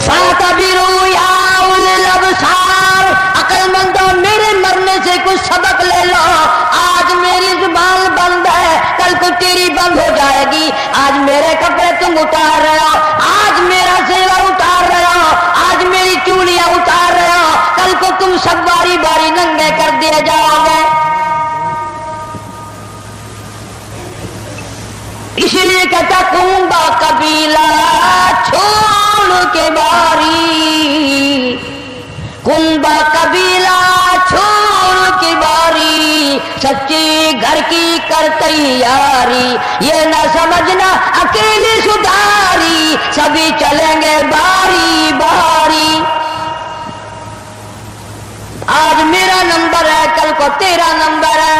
فاعتبروا یا اولی الابصار, عقل مندوں میرے مرنے سے کچھ سبق لے لو. آج میری زبان بند ہے, کل کو تیری بند ہو جائے گی. آج میرے کپڑے تم اتار رہے ہو, آج میرا سیوا اتار رہے ہو, آج میری چوڑیاں اتار رہے ہو, کل کو تم سب باری باری ننگے کر دیے جاؤ گے. اسی لیے کہتا کنبا قبیلہ چھوڑ کے باری, کنبا قبیلہ چھوڑ کے باری, سچی گھر کی کر تیاری. یہ نہ سمجھنا اکیلی سدھاری, سبھی چلیں گے باری باری. آج میرا نمبر ہے, کل کو تیرا نمبر ہے.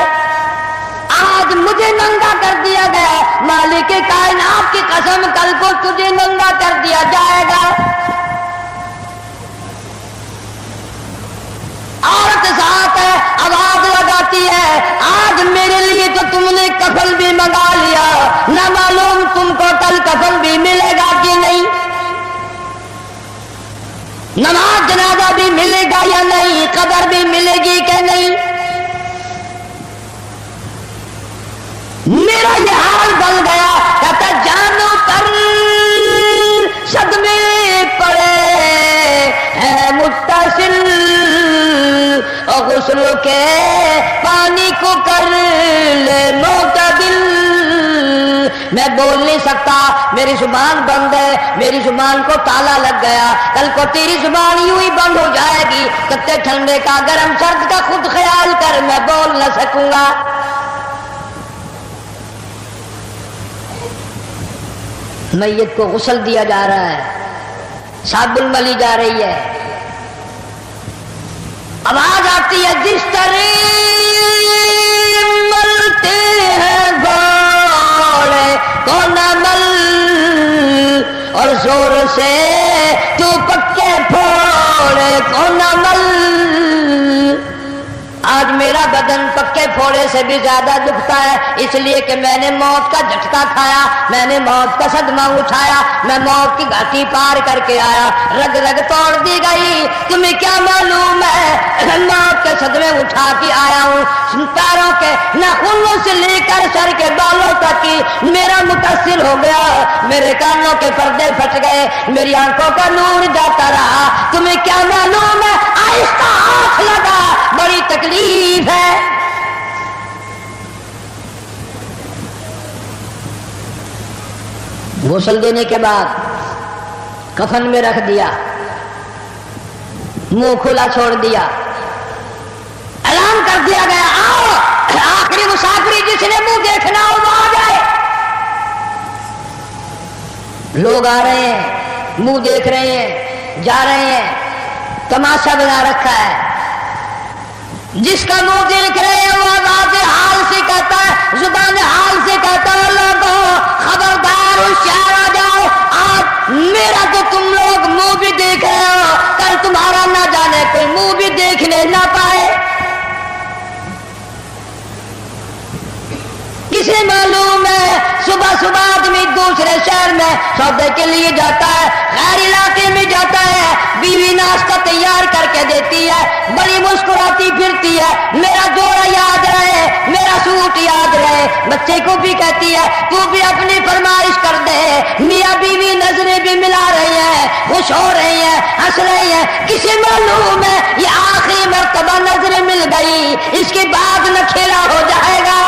آج مجھے ننگا کر دیا گیا, مالک کائنات کی قسم کل کو تجھے ننگا کر دیا جائے گا. عورت ساتھ ہے, آواز لگاتی ہے آج میرے لیے تو تم نے کفن بھی منگا لیا, نہ معلوم تم کو کل کفن بھی ملے گا کہ نہیں, نماز جنازہ بھی ملے گا یا نہیں, قبر بھی ملے گی کہ نہیں. میرا یہ حال بن گیا. کہتا جانو پر صدمے پڑے ہے متصل, اور غسل کے پانی کو کر لے معتدل. میں بول نہیں سکتا, میری زبان بند ہے, میری زبان کو تالا لگ گیا. کل کو تیری زبان یوں ہی بند ہو جائے گی. کتے ٹھنڈے کا گرم سرد کا خود خیال کر, میں بول نہ سکوں گا. میت کو غسل دیا جا رہا ہے, صابن ملی جا رہی ہے. آواز آتی ہے جس طرح ملتے ہیں گھوڑے کو نہ مل, اور زور سے تو پکے پھوڑے کو نہ مل. آج میرا بدن پکے پھوڑے سے بھی زیادہ دکھتا ہے, اس لیے کہ میں نے موت کا جھٹکا کھایا, میں نے موت کا صدمہ اٹھایا, میں موت کی گھاٹی پار کر کے آیا. رگ رگ توڑ دی گئی. تمہیں کیا معلوم ہے موت کے صدمے اٹھا کے آیا ہوں. پیروں کے ناخنوں سے لے کر سر کے بالوں تک میرا متاثر ہو گیا. میرے کانوں کے پردے پھٹ گئے, میری آنکھوں کا نور جاتا رہا. تمہیں کیا معلوم ہے آہستہ ہاتھ لگا, بڑی تکلیف ہے. غسل دینے کے بعد کفن میں رکھ دیا، منہ کھلا چھوڑ دیا، اعلان کر دیا گیا آؤ آخری مسافری جس نے منہ دیکھنا ہو وہ آ جائے۔ لوگ آ رہے ہیں، منہ دیکھ رہے ہیں، جا رہے ہیں، تماشا بنا رکھا ہے۔ جس کا منہ دیکھ رہے ہیں وہ ذات حال سے کہتا ہے، زبان حال سے کہتا ہے لوگوں خبردار ہوشیار آ جاؤ، آج میرا تو تم لوگ منہ بھی دیکھ رہے ہو، کل تمہارا نہ جانے کوئی منہ بھی دیکھنے نہ پائے۔ کسے معلوم ہے صبح صبح آدمی دوسرے شہر میں سودے کے لیے جاتا ہے، غیر علاقے میں جاتا ہے، بیوی ناشتہ تیار کر کے دیتی ہے، بڑی مسکراتی پھرتی ہے، میرا جوڑا یاد رہے، میرا سوٹ یاد رہے، بچے کو بھی کہتی ہے تو بھی اپنی فرمائش کر دے، میاں بیوی نظریں بھی ملا رہی ہیں، خوش ہو رہی ہیں، ہنس رہی ہیں، کسے معلوم ہے یہ آخری مرتبہ نظریں مل گئی، اس کے بعد نہ کھیلا ہو جائے گا۔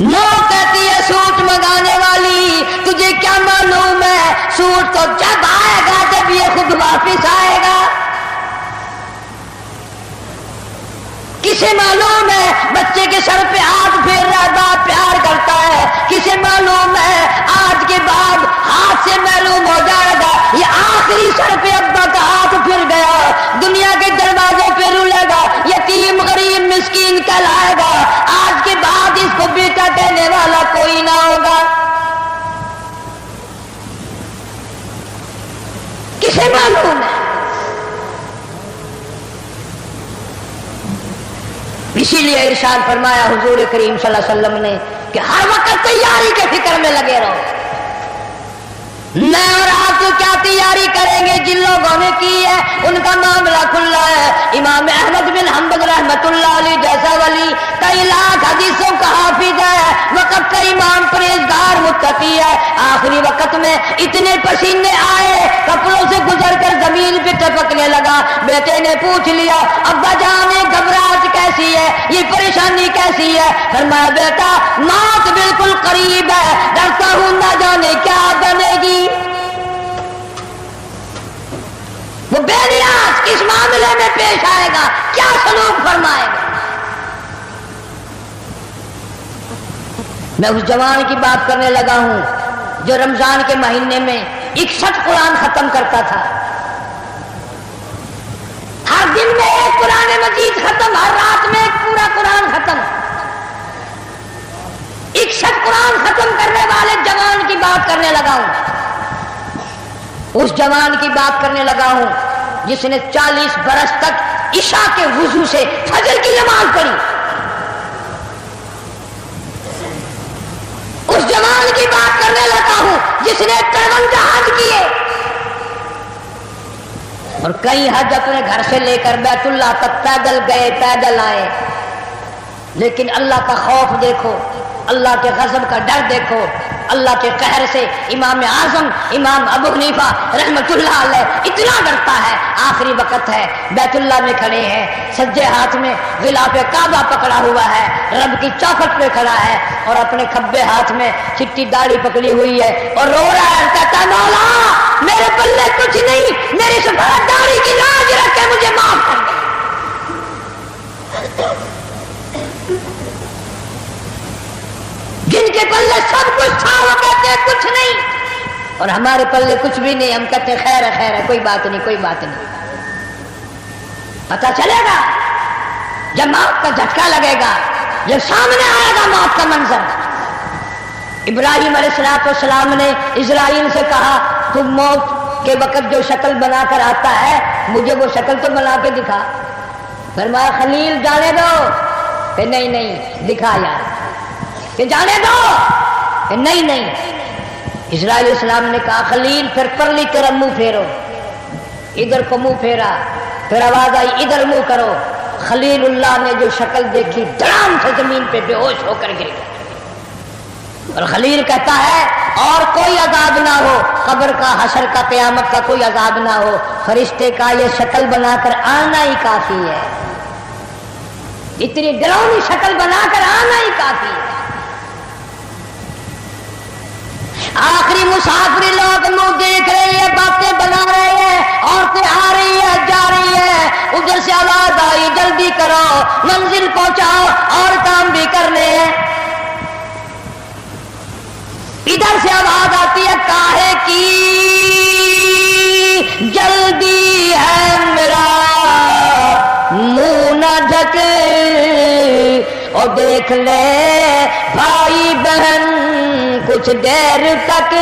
نو کہتی ہے سوٹ منگانے والی تجھے کیا معلوم ہے سوٹ تو جب آئے گا جب یہ خود واپس آئے گا۔ کسے معلوم ہے بچے کے سر پہ ہاتھ پھیر رہا باپ پیار کرتا ہے، کسے معلوم ہے آج کے بعد ہاتھ سے محروم ہو جائے گا، یہ آخری سر پہ ابا کا ہاتھ پھر گیا، دنیا کے دروازوں پہ رولے گا، یتیم غریب مسکین کہلائے گا، آج کے بعد اس کو بیٹا کہنے والا کوئی نہ ہوگا۔ کسے معلوم ہے؟ اسی لیے ارشاد فرمایا حضور کریم صلی اللہ علیہ وسلم نے کہ ہر وقت تیاری کے فکر میں لگے رہو۔ میں اور آپ تو کیا تیاری کریں گے، جن لوگوں نے کی ہے ان کا معاملہ کھلا ہے۔ امام احمد بن حنبل رحمۃ اللہ علیہ جیسا ولی کئی لاکھ حدیثوں کا حافظ ہے، وقت کا امام پرہیزگار متقی ہے، آخری وقت میں اتنے پسینے آئے کپڑوں سے گزر کر زمین پہ ٹپکنے لگا، بیٹے نے پوچھ لیا ابا جان گھبراہٹ کیسی ہے، یہ پریشانی کیسی ہے؟ فرمایا بیٹا موت بالکل قریب ہے، ڈرتا ہوں نہ جانے کیا بنے گی۔ وہ بے نیاز کس معاملے میں پیش آئے گا، کیا سلوک فرمائے گا۔ میں اس جوان کی بات کرنے لگا ہوں جو رمضان کے مہینے میں 61 قرآن ختم کرتا تھا، ہر دن میں ایک قرآن مجید ختم، ہر رات میں ایک پورا قرآن ختم۔ 61 قرآن ختم کرنے والے جوان کی بات کرنے لگا ہوں، اس جوان کی بات کرنے لگا ہوں جس نے 40 برس تک عشاء کے وضو سے فجر کی نماز پڑھی، اس جوان کی بات کرنے لگا ہوں جس نے 53 حج کیے اور کئی حج اپنے گھر سے لے کر بیت اللہ تک پیدل گئے پیدل آئے، لیکن اللہ کا خوف دیکھو، اللہ کے غضب کا ڈر دیکھو، اللہ کے قہر سے امام اعظم امام ابو حنیفہ رحمۃ اللہ علیہ اتنا ڈرتا ہے، آخری وقت ہے بیت اللہ میں کھڑے ہیں، سجے ہاتھ میں غلاف کعبہ پکڑا ہوا ہے، رب کی چوکھٹ پہ کھڑا ہے اور اپنے کھبے ہاتھ میں چٹی داڑھی پکڑی ہوئی ہے اور رو رہا ہے، کہتا ہے مولا میرے پلے کچھ نہیں، میری سفید داڑھی کی لاج رکھ کے مجھے معاف کر دے۔ جن کے پلے سب کچھ تھا وہ کہتے ہیں کچھ نہیں، اور ہمارے پلے کچھ بھی نہیں، ہم کہتے ہیں خیر ہے خیر ہے، کوئی بات نہیں کوئی بات نہیں۔ پتہ چلے گا جب موت کا جھٹکا لگے گا، جب سامنے آئے گا موت کا منظر۔ ابراہیم علیہ السلام نے اسرائیل سے کہا تم موت کے وقت جو شکل بنا کر آتا ہے مجھے وہ شکل تو بنا کے دکھا۔ فرمایا خلیل جانے دو، کہ نہیں نہیں دکھا یار، کہ جانے دو، کہ نہیں نہیں۔ اسرائیل علیہ السلام نے کہا خلیل پھر پرلی طرف منہ پھیرو، ادھر کو منہ پھیرا، پھر آواز آئی ادھر منہ کرو، خلیل اللہ نے جو شکل دیکھی دھڑام سے زمین پہ بے ہوش ہو کر گر گیا۔ اور خلیل کہتا ہے اور کوئی عذاب نہ ہو، قبر کا حشر کا قیامت کا کوئی عذاب نہ ہو، فرشتے کا یہ شکل بنا کر آنا ہی کافی ہے، اتنی ڈراؤنی شکل بنا کر آنا ہی کافی ہے۔ آخری مسافری لوگ منہ دیکھ رہی ہے، باتیں بنا رہے ہیں، عورتیں آ رہی ہے جا رہی ہے، ادھر سے آواز آئی جلدی کرو منزل پہنچاؤ اور کام بھی کرنے ہیں۔ ادھر سے آواز آتی ہے کاہے کی جلدی ہے میرا منہ نہ ڈھک، اور دیکھ لے بھائی بہن کچھ دیر تک۔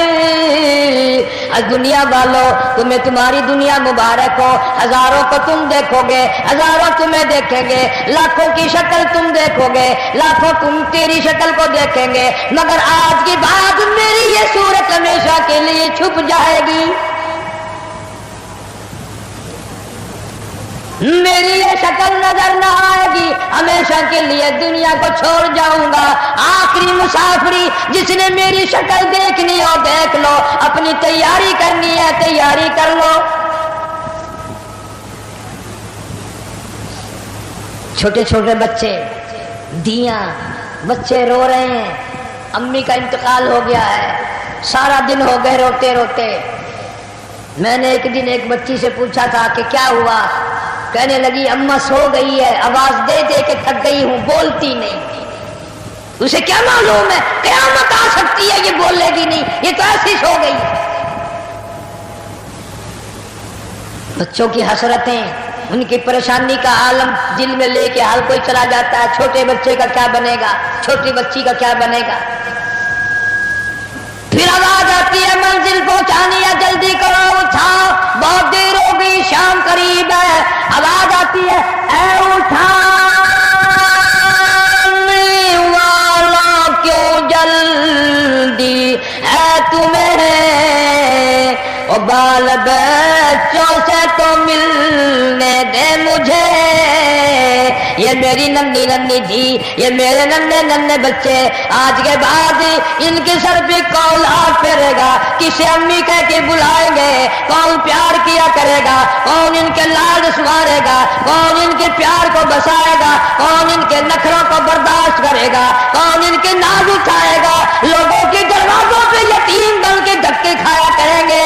دنیا والوں تمہیں تمہاری دنیا مبارک ہو، ہزاروں کو تم دیکھو گے، ہزاروں تمہیں دیکھیں گے، لاکھوں کی شکل تم دیکھو گے، لاکھوں تم تیری شکل کو دیکھیں گے، مگر آج کی بات میری یہ صورت ہمیشہ کے لیے چھپ جائے گی، میری یہ شکل نظر نہ آئے گی، ہمیشہ کے لیے دنیا کو چھوڑ جاؤں گا۔ آخری مسافری جس نے میری شکل دیکھنی ہو دیکھ لو، اپنی تیاری کرنی ہے تیاری کر لو۔ چھوٹے چھوٹے بچے، دیاں، بچے رو رہے ہیں، امی کا انتقال ہو گیا ہے، سارا دن ہو گئے روتے روتے۔ میں نے ایک دن ایک بچی سے پوچھا تھا کہ کیا ہوا، کہنے لگی اماں سو گئی ہے، آواز دے دے کے تھک گئی ہوں، بولتی نہیں۔ اسے کیا معلوم ہے قیامت آ سکتی ہے، یہ بولے گی نہیں، یہ تو ایسی سو گئی۔ بچوں کی حسرتیں، ان کی پریشانی کا عالم دل میں لے کے ہر کوئی چلا جاتا ہے، چھوٹے بچے کا کیا بنے گا، چھوٹی بچی کا کیا بنے گا۔ پھر آواز آتی ہے منزل پہنچانی ہے، جلدی کرو اٹھاؤ، بہت دیر ہو گئی، شام قریب ہے۔ آواز آتی ہے اے اٹھانے والا کیوں جلدی ہے تمہیں، او بال بچوں سے تو ملنے دے مجھے، یہ میری ننھی ننھی تھی، یہ میرے ننھے ننھے بچے، آج کے بعد ان کے سر پہ کون ہاتھ پھیرے گا، کسے امی کہہ کے بلائیں گے، کون پیار کیا کرے گا، کون ان کے لاڈ سوارے گا، کون ان کے پیار کو بسائے گا، کون ان کے نخروں کو برداشت کرے گا، کون ان کے ناز اٹھائے گا، لوگوں کے دروازوں پہ یتیم بن کے دھکے کھایا کریں گے۔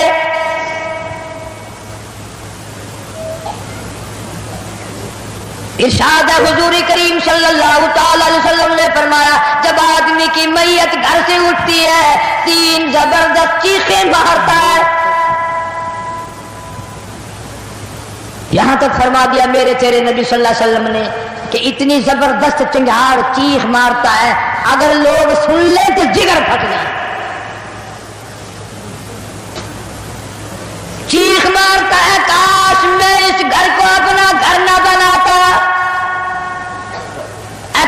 ارشاد حضور کریم صلی اللہ تعالی علیہ وسلم نے فرمایا جب آدمی کی میت گھر سے اٹھتی ہے، تین زبردست چیخیں مارتا ہے۔ یہاں تک فرما دیا میرے تیرے نبی صلی اللہ علیہ وسلم نے کہ اتنی زبردست چنگھاڑ چیخ مارتا ہے، اگر لوگ سن لیں تو جگر پھٹ جائے۔ چیخ مارتا ہے کاش میں اس گھر کو اپنا گھر نہ بناتا،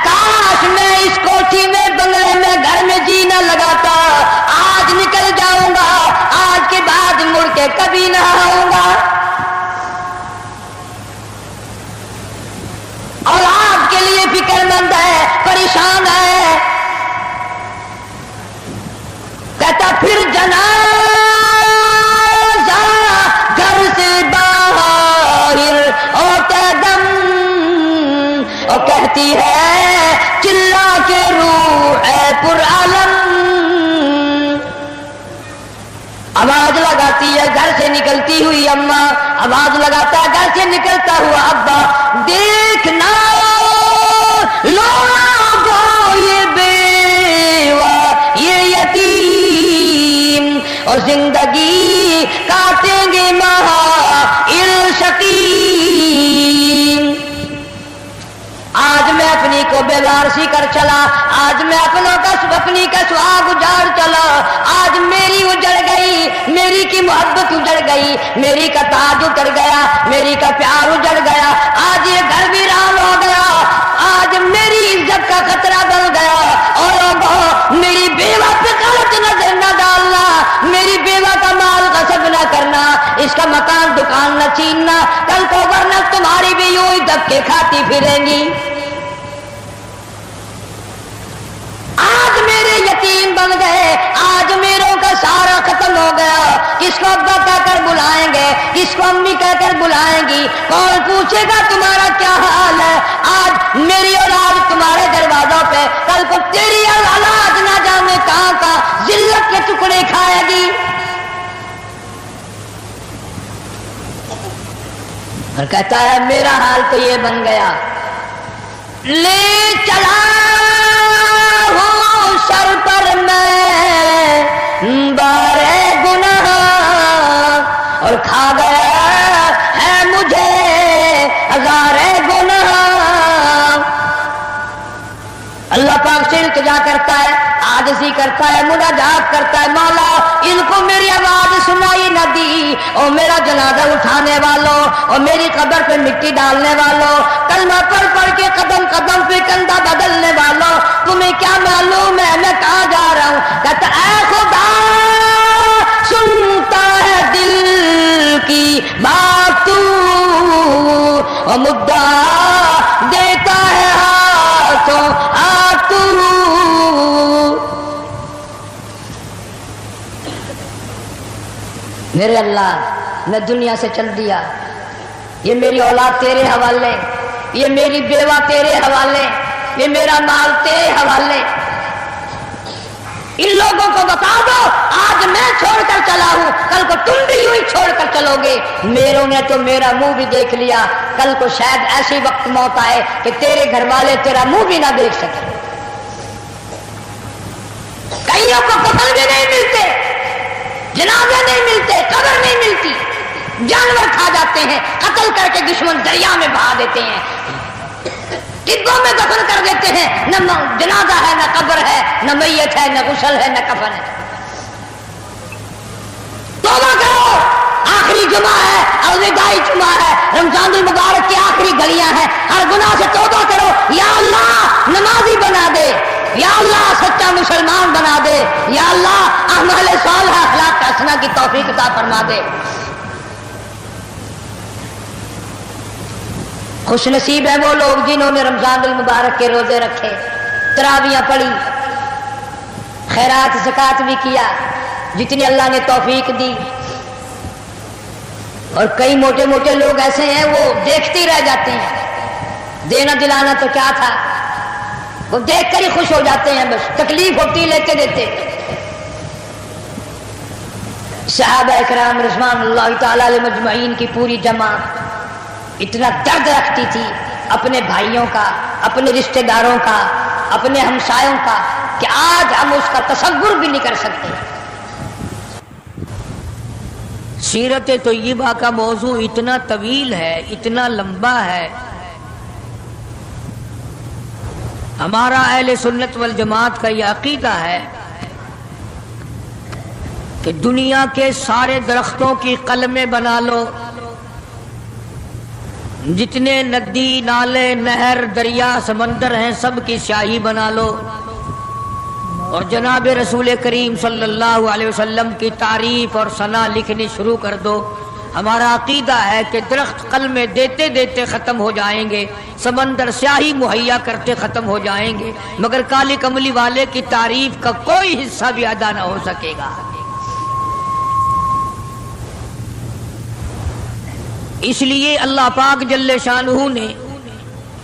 کاش میں اس کوٹھی میں بنگلے میں گھر میں جی نہ لگاتا، آج نکل جاؤں گا، آج کے بعد مڑ کے کبھی نہ آؤں گا۔ اور آپ کے لیے فکر مند ہے، پریشان ہے، کہتا پھر جنازہ گھر سے باہر ہوتے دم، اور کہتی ہے چلا کے روح اے پر عالم، آواز لگاتی ہے گھر سے نکلتی ہوئی اماں، آواز لگاتا ہے گھر سے نکلتا ہوا ابا، دیکھنا لوگوں یہ بیوہ یہ یتیم، اور زندگی کاٹیں گے مہائل شقیم۔ آج میں اپنی کو بیدار سی کر چلا، آج میں اپنی کا سہاگ اجاڑ چلا، آج میری اجڑ گئی، میری کی محبت اجڑ گئی، میری کا تاج اجڑ گیا، میری کا پیار اجڑ گیا، آج یہ گھر ویران ہو گیا، آج میری عزت کا خطرہ بن گیا۔ اور لوگوں میری بیوہ پہ غلط نظر نہ ڈالنا، میری بیوہ کا مال غصب نہ کرنا، اس کا مکان دکان نہ چھیننا، کل کو ورنہ تمہاری بھی یوں ہی دبکے کھاتی پھریں گی۔ آج میرے یتیم بن گئے، آج میروں کا سارا ختم ہو گیا، کس کو ابا کہہ کر بلائیں گے، کس کو امی کہہ کر بلائیں گی، کون پوچھے گا تمہارا کیا حال ہے۔ آج میری اولاد تمہارے دروازوں پہ، کل کو تیری اولاد نہ جانے کہاں کا ذلت کے ٹکڑے کھائے گی. اور کہتا ہے میرا حال تو یہ بن گیا، لے چلا ہوں سر پر میں بار گناہ، اور کھا گیا ہے مجھے غار گناہ. اللہ پاک سے التجا کرتا ہے، عاجزی کرتا ہے، مناجات کرتا ہے، مولا ان کو میری آواز سنائی نہ دی، اور میرا جنازہ اٹھانے والوں اور میری قبر پہ مٹی ڈالنے والوں، کلمہ پڑھ پڑھ کے قدم قدم پہ کندھا بدلنے والوں، تمہیں کیا معلوم ہے میں کہاں جا رہا ہوں؟ کہتا اے خدا سنتا ہے دل کی بات تو، اور مدعا دیتا ہے ہاتھوں ہاتھ تو. میرے اللہ میں دنیا سے چل دیا، یہ میری اولاد تیرے حوالے، یہ میری بیوہ تیرے حوالے، یہ میرا مال تیرے حوالے. ان لوگوں کو بتا دو آج میں چھوڑ کر چلا ہوں، کل کو تم بھی یوں ہی چھوڑ کر چلو گے. میروں نے تو میرا منہ بھی دیکھ لیا، کل کو شاید ایسی وقت موت آئے کہ تیرے گھر والے تیرا منہ بھی نہ دیکھ سکے. کئیوں کو کفن بھی نہیں ملتے، جنازے نہیں ملتے، قبر نہیں ملتی، جانور کھا جاتے ہیں، قتل کر کے دشمن دریا میں بہا دیتے ہیں، ٹبوں میں دفن کر دیتے ہیں. نہ جنازہ ہے، نہ قبر ہے، نہ میت ہے، نہ غسل ہے، نہ کفن ہے. توبہ کرو، آخری جمعہ ہے، الوداعی جمعہ ہے، رمضان المبارک کی آخری گھڑیاں ہیں. ہر گناہ سے توبہ کرو. یا اللہ نمازی بنا دے، یا اللہ سچا مسلمان بنا دے، یا اللہ اعمال صالحہ اخلاق حسنہ کی توفیق عطا فرما دے. خوش نصیب ہیں وہ لوگ جنہوں نے رمضان المبارک کے روزے رکھے، تراویاں پڑھی، خیرات زکوٰۃ بھی کیا جتنی اللہ نے توفیق دی. اور کئی موٹے موٹے لوگ ایسے ہیں وہ دیکھتے ہی رہ جاتے ہیں، دینا دلانا تو کیا تھا، وہ دیکھ کر ہی خوش ہو جاتے ہیں، بس تکلیف ہوتی لیتے دیتے. صحابہ اکرام رضوان اللہ تعالی علیہ مجمعین کی پوری جماعت اتنا درد رکھتی تھی اپنے بھائیوں کا، اپنے رشتہ داروں کا، اپنے ہمسایوں کا، کہ آج ہم اس کا تصور بھی نہیں کر سکتے. سیرت طیبہ کا موضوع اتنا طویل ہے، اتنا لمبا ہے. ہمارا اہل سنت والجماعت کا یہ عقیدہ ہے کہ دنیا کے سارے درختوں کی قلمیں بنا لو، جتنے ندی نالے نہر دریا سمندر ہیں سب کی سیاہی بنا لو، اور جناب رسول کریم صلی اللہ علیہ وسلم کی تعریف اور ثنا لکھنی شروع کر دو. ہمارا عقیدہ ہے کہ درخت قلمیں دیتے دیتے ختم ہو جائیں گے، سمندر سیاہی مہیا کرتے ختم ہو جائیں گے، مگر کالی کملی والے کی تعریف کا کوئی حصہ بھی ادا نہ ہو سکے گا. اس لیے اللہ پاک جل شانہ نے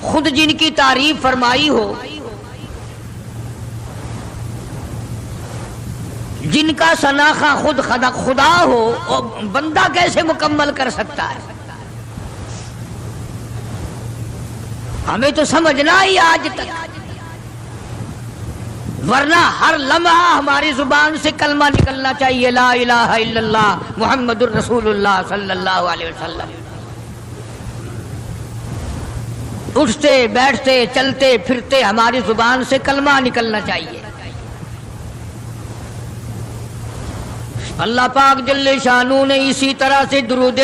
خود جن کی تعریف فرمائی ہو، جن کا شناخہ خود خدا ہو، اور بندہ کیسے مکمل کر سکتا ہے؟ ہمیں تو سمجھنا ہی آج تک، ورنہ ہر لمحہ ہماری زبان سے کلمہ نکلنا چاہیے، لا الہ الا اللہ محمد الرسول اللہ صلی اللہ علیہ وسلم. اٹھتے بیٹھتے چلتے پھرتے ہماری زبان سے کلمہ نکلنا چاہیے. اللہ پاک جل شانہ نے اسی طرح سے درود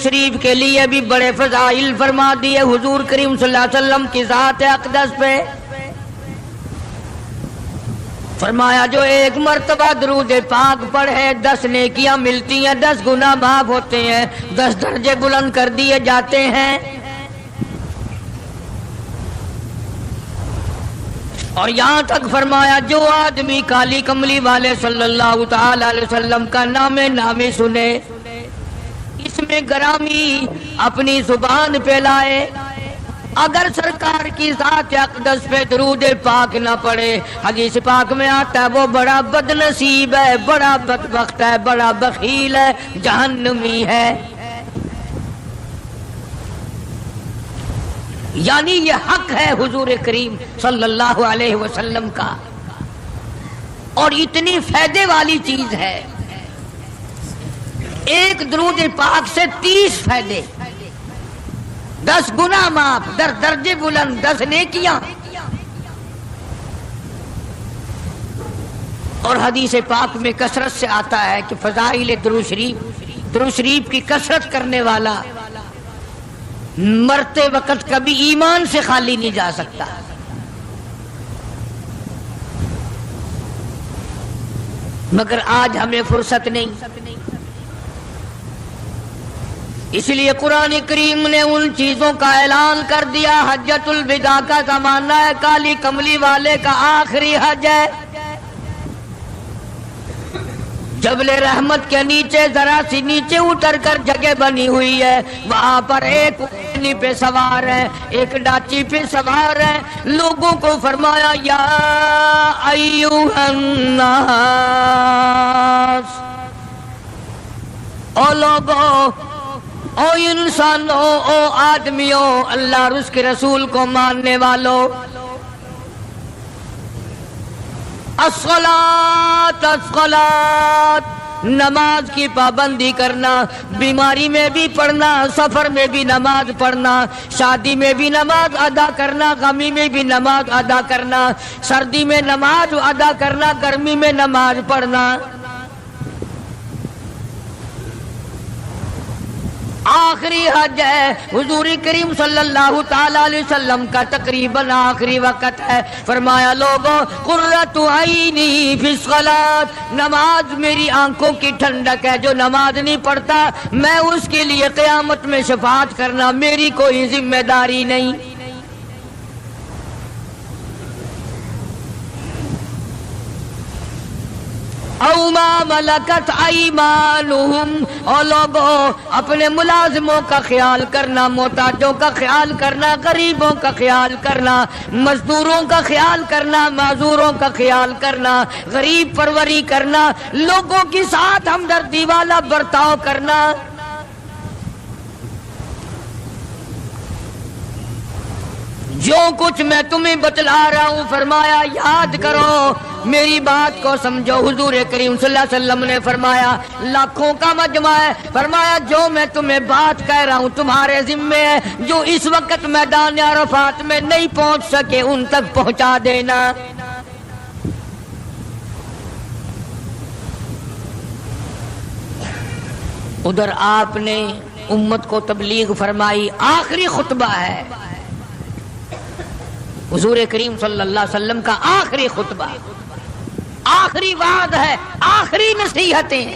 شریف کے لیے بھی بڑے فضائل فرما دیے. حضور کریم صلی اللہ علیہ وسلم کی ذات اقدس پہ فرمایا جو ایک مرتبہ درود پاک پڑھے 10 نیکیاں ملتی ہیں، 10 گناہ معاف ہوتے ہیں، 10 درجے بلند کر دیے جاتے ہیں. اور یہاں تک فرمایا جو آدمی کالی کملی والے صلی اللہ تعالی علیہ وسلم کا نام نامی سنے، اس میں گرامی اپنی زبان پہ لائے، اگر سرکار کی ذات اقدس پہ درود پاک نہ پڑے، حدیث پاک میں آتا ہے وہ بڑا بد نصیب ہے، بڑا بدبخت ہے، بڑا بخیل ہے، جہنمی ہے۔ یعنی یہ حق ہے حضور کریم صلی اللہ علیہ وسلم کا، اور اتنی فائدے والی چیز ہے۔ ایک درود پاک سے 30 فائدے، 10 گناہ معاف، درجے بلند، 10 نیکیاں۔ اور حدیث پاک میں کثرت سے آتا ہے کہ فضائل درود شریف کی کثرت کرنے والا مرتے وقت کبھی ایمان سے خالی نہیں جا سکتا۔ مگر آج ہمیں فرصت نہیں، اس لیے قرآن کریم نے ان چیزوں کا اعلان کر دیا۔ حجۃ الوداع کا زمانہ ہے، کالی کملی والے کا آخری حج ہے۔ جبل رحمت کے نیچے ذرا سی نیچے اتر کر جگہ بنی ہوئی ہے، وہاں پر ایک اونٹنی پہ سوار ہے، ایک ڈاچی پہ سوار ہے۔ لوگوں کو فرمایا یا ایھا الناس، او لوگو، او انسانوں، او آدمیوں، اللہ اور اس کے رسول کو ماننے والوں، الصلاۃ الصلاۃ، نماز کی پابندی کرنا، بیماری میں بھی پڑھنا، سفر میں بھی نماز پڑھنا، شادی میں بھی نماز ادا کرنا، غمی میں بھی نماز ادا کرنا، سردی میں نماز ادا کرنا، گرمی میں نماز پڑھنا۔ آخری حج ہے، حضور کریم صلی اللہ تعالی علیہ وسلم کا تقریباً آخری وقت ہے۔ فرمایا لوگوں، قرۃ عینی فی الصلاۃ، نماز میری آنکھوں کی ٹھنڈک ہے۔ جو نماز نہیں پڑھتا میں اس کے لیے قیامت میں شفاعت کرنا میری کوئی ذمہ داری نہیں۔ او ما ملکت ایمانہم، اور لوگوں اپنے ملازموں کا خیال کرنا، محتاجوں کا خیال کرنا، غریبوں کا خیال کرنا، مزدوروں کا خیال کرنا، معذوروں کا خیال کرنا، غریب پروری کرنا، لوگوں کے ساتھ ہمدردی والا برتاؤ کرنا۔ جو کچھ میں تمہیں بتلا رہا ہوں، فرمایا یاد کرو، میری بات کو سمجھو۔ حضور کریم صلی اللہ علیہ وسلم نے فرمایا لاکھوں کا مجمع ہے، فرمایا جو میں تمہیں بات کہہ رہا ہوں تمہارے ذمے ہے، جو اس وقت میدان عرفات میں نہیں پہنچ سکے ان تک پہنچا دینا۔ ادھر آپ نے امت کو تبلیغ فرمائی، آخری خطبہ ہے حضور کریم صلی اللہ علیہ وسلم کا، آخری خطبہ، آخری وعد ہے، آخری نصیحتیں۔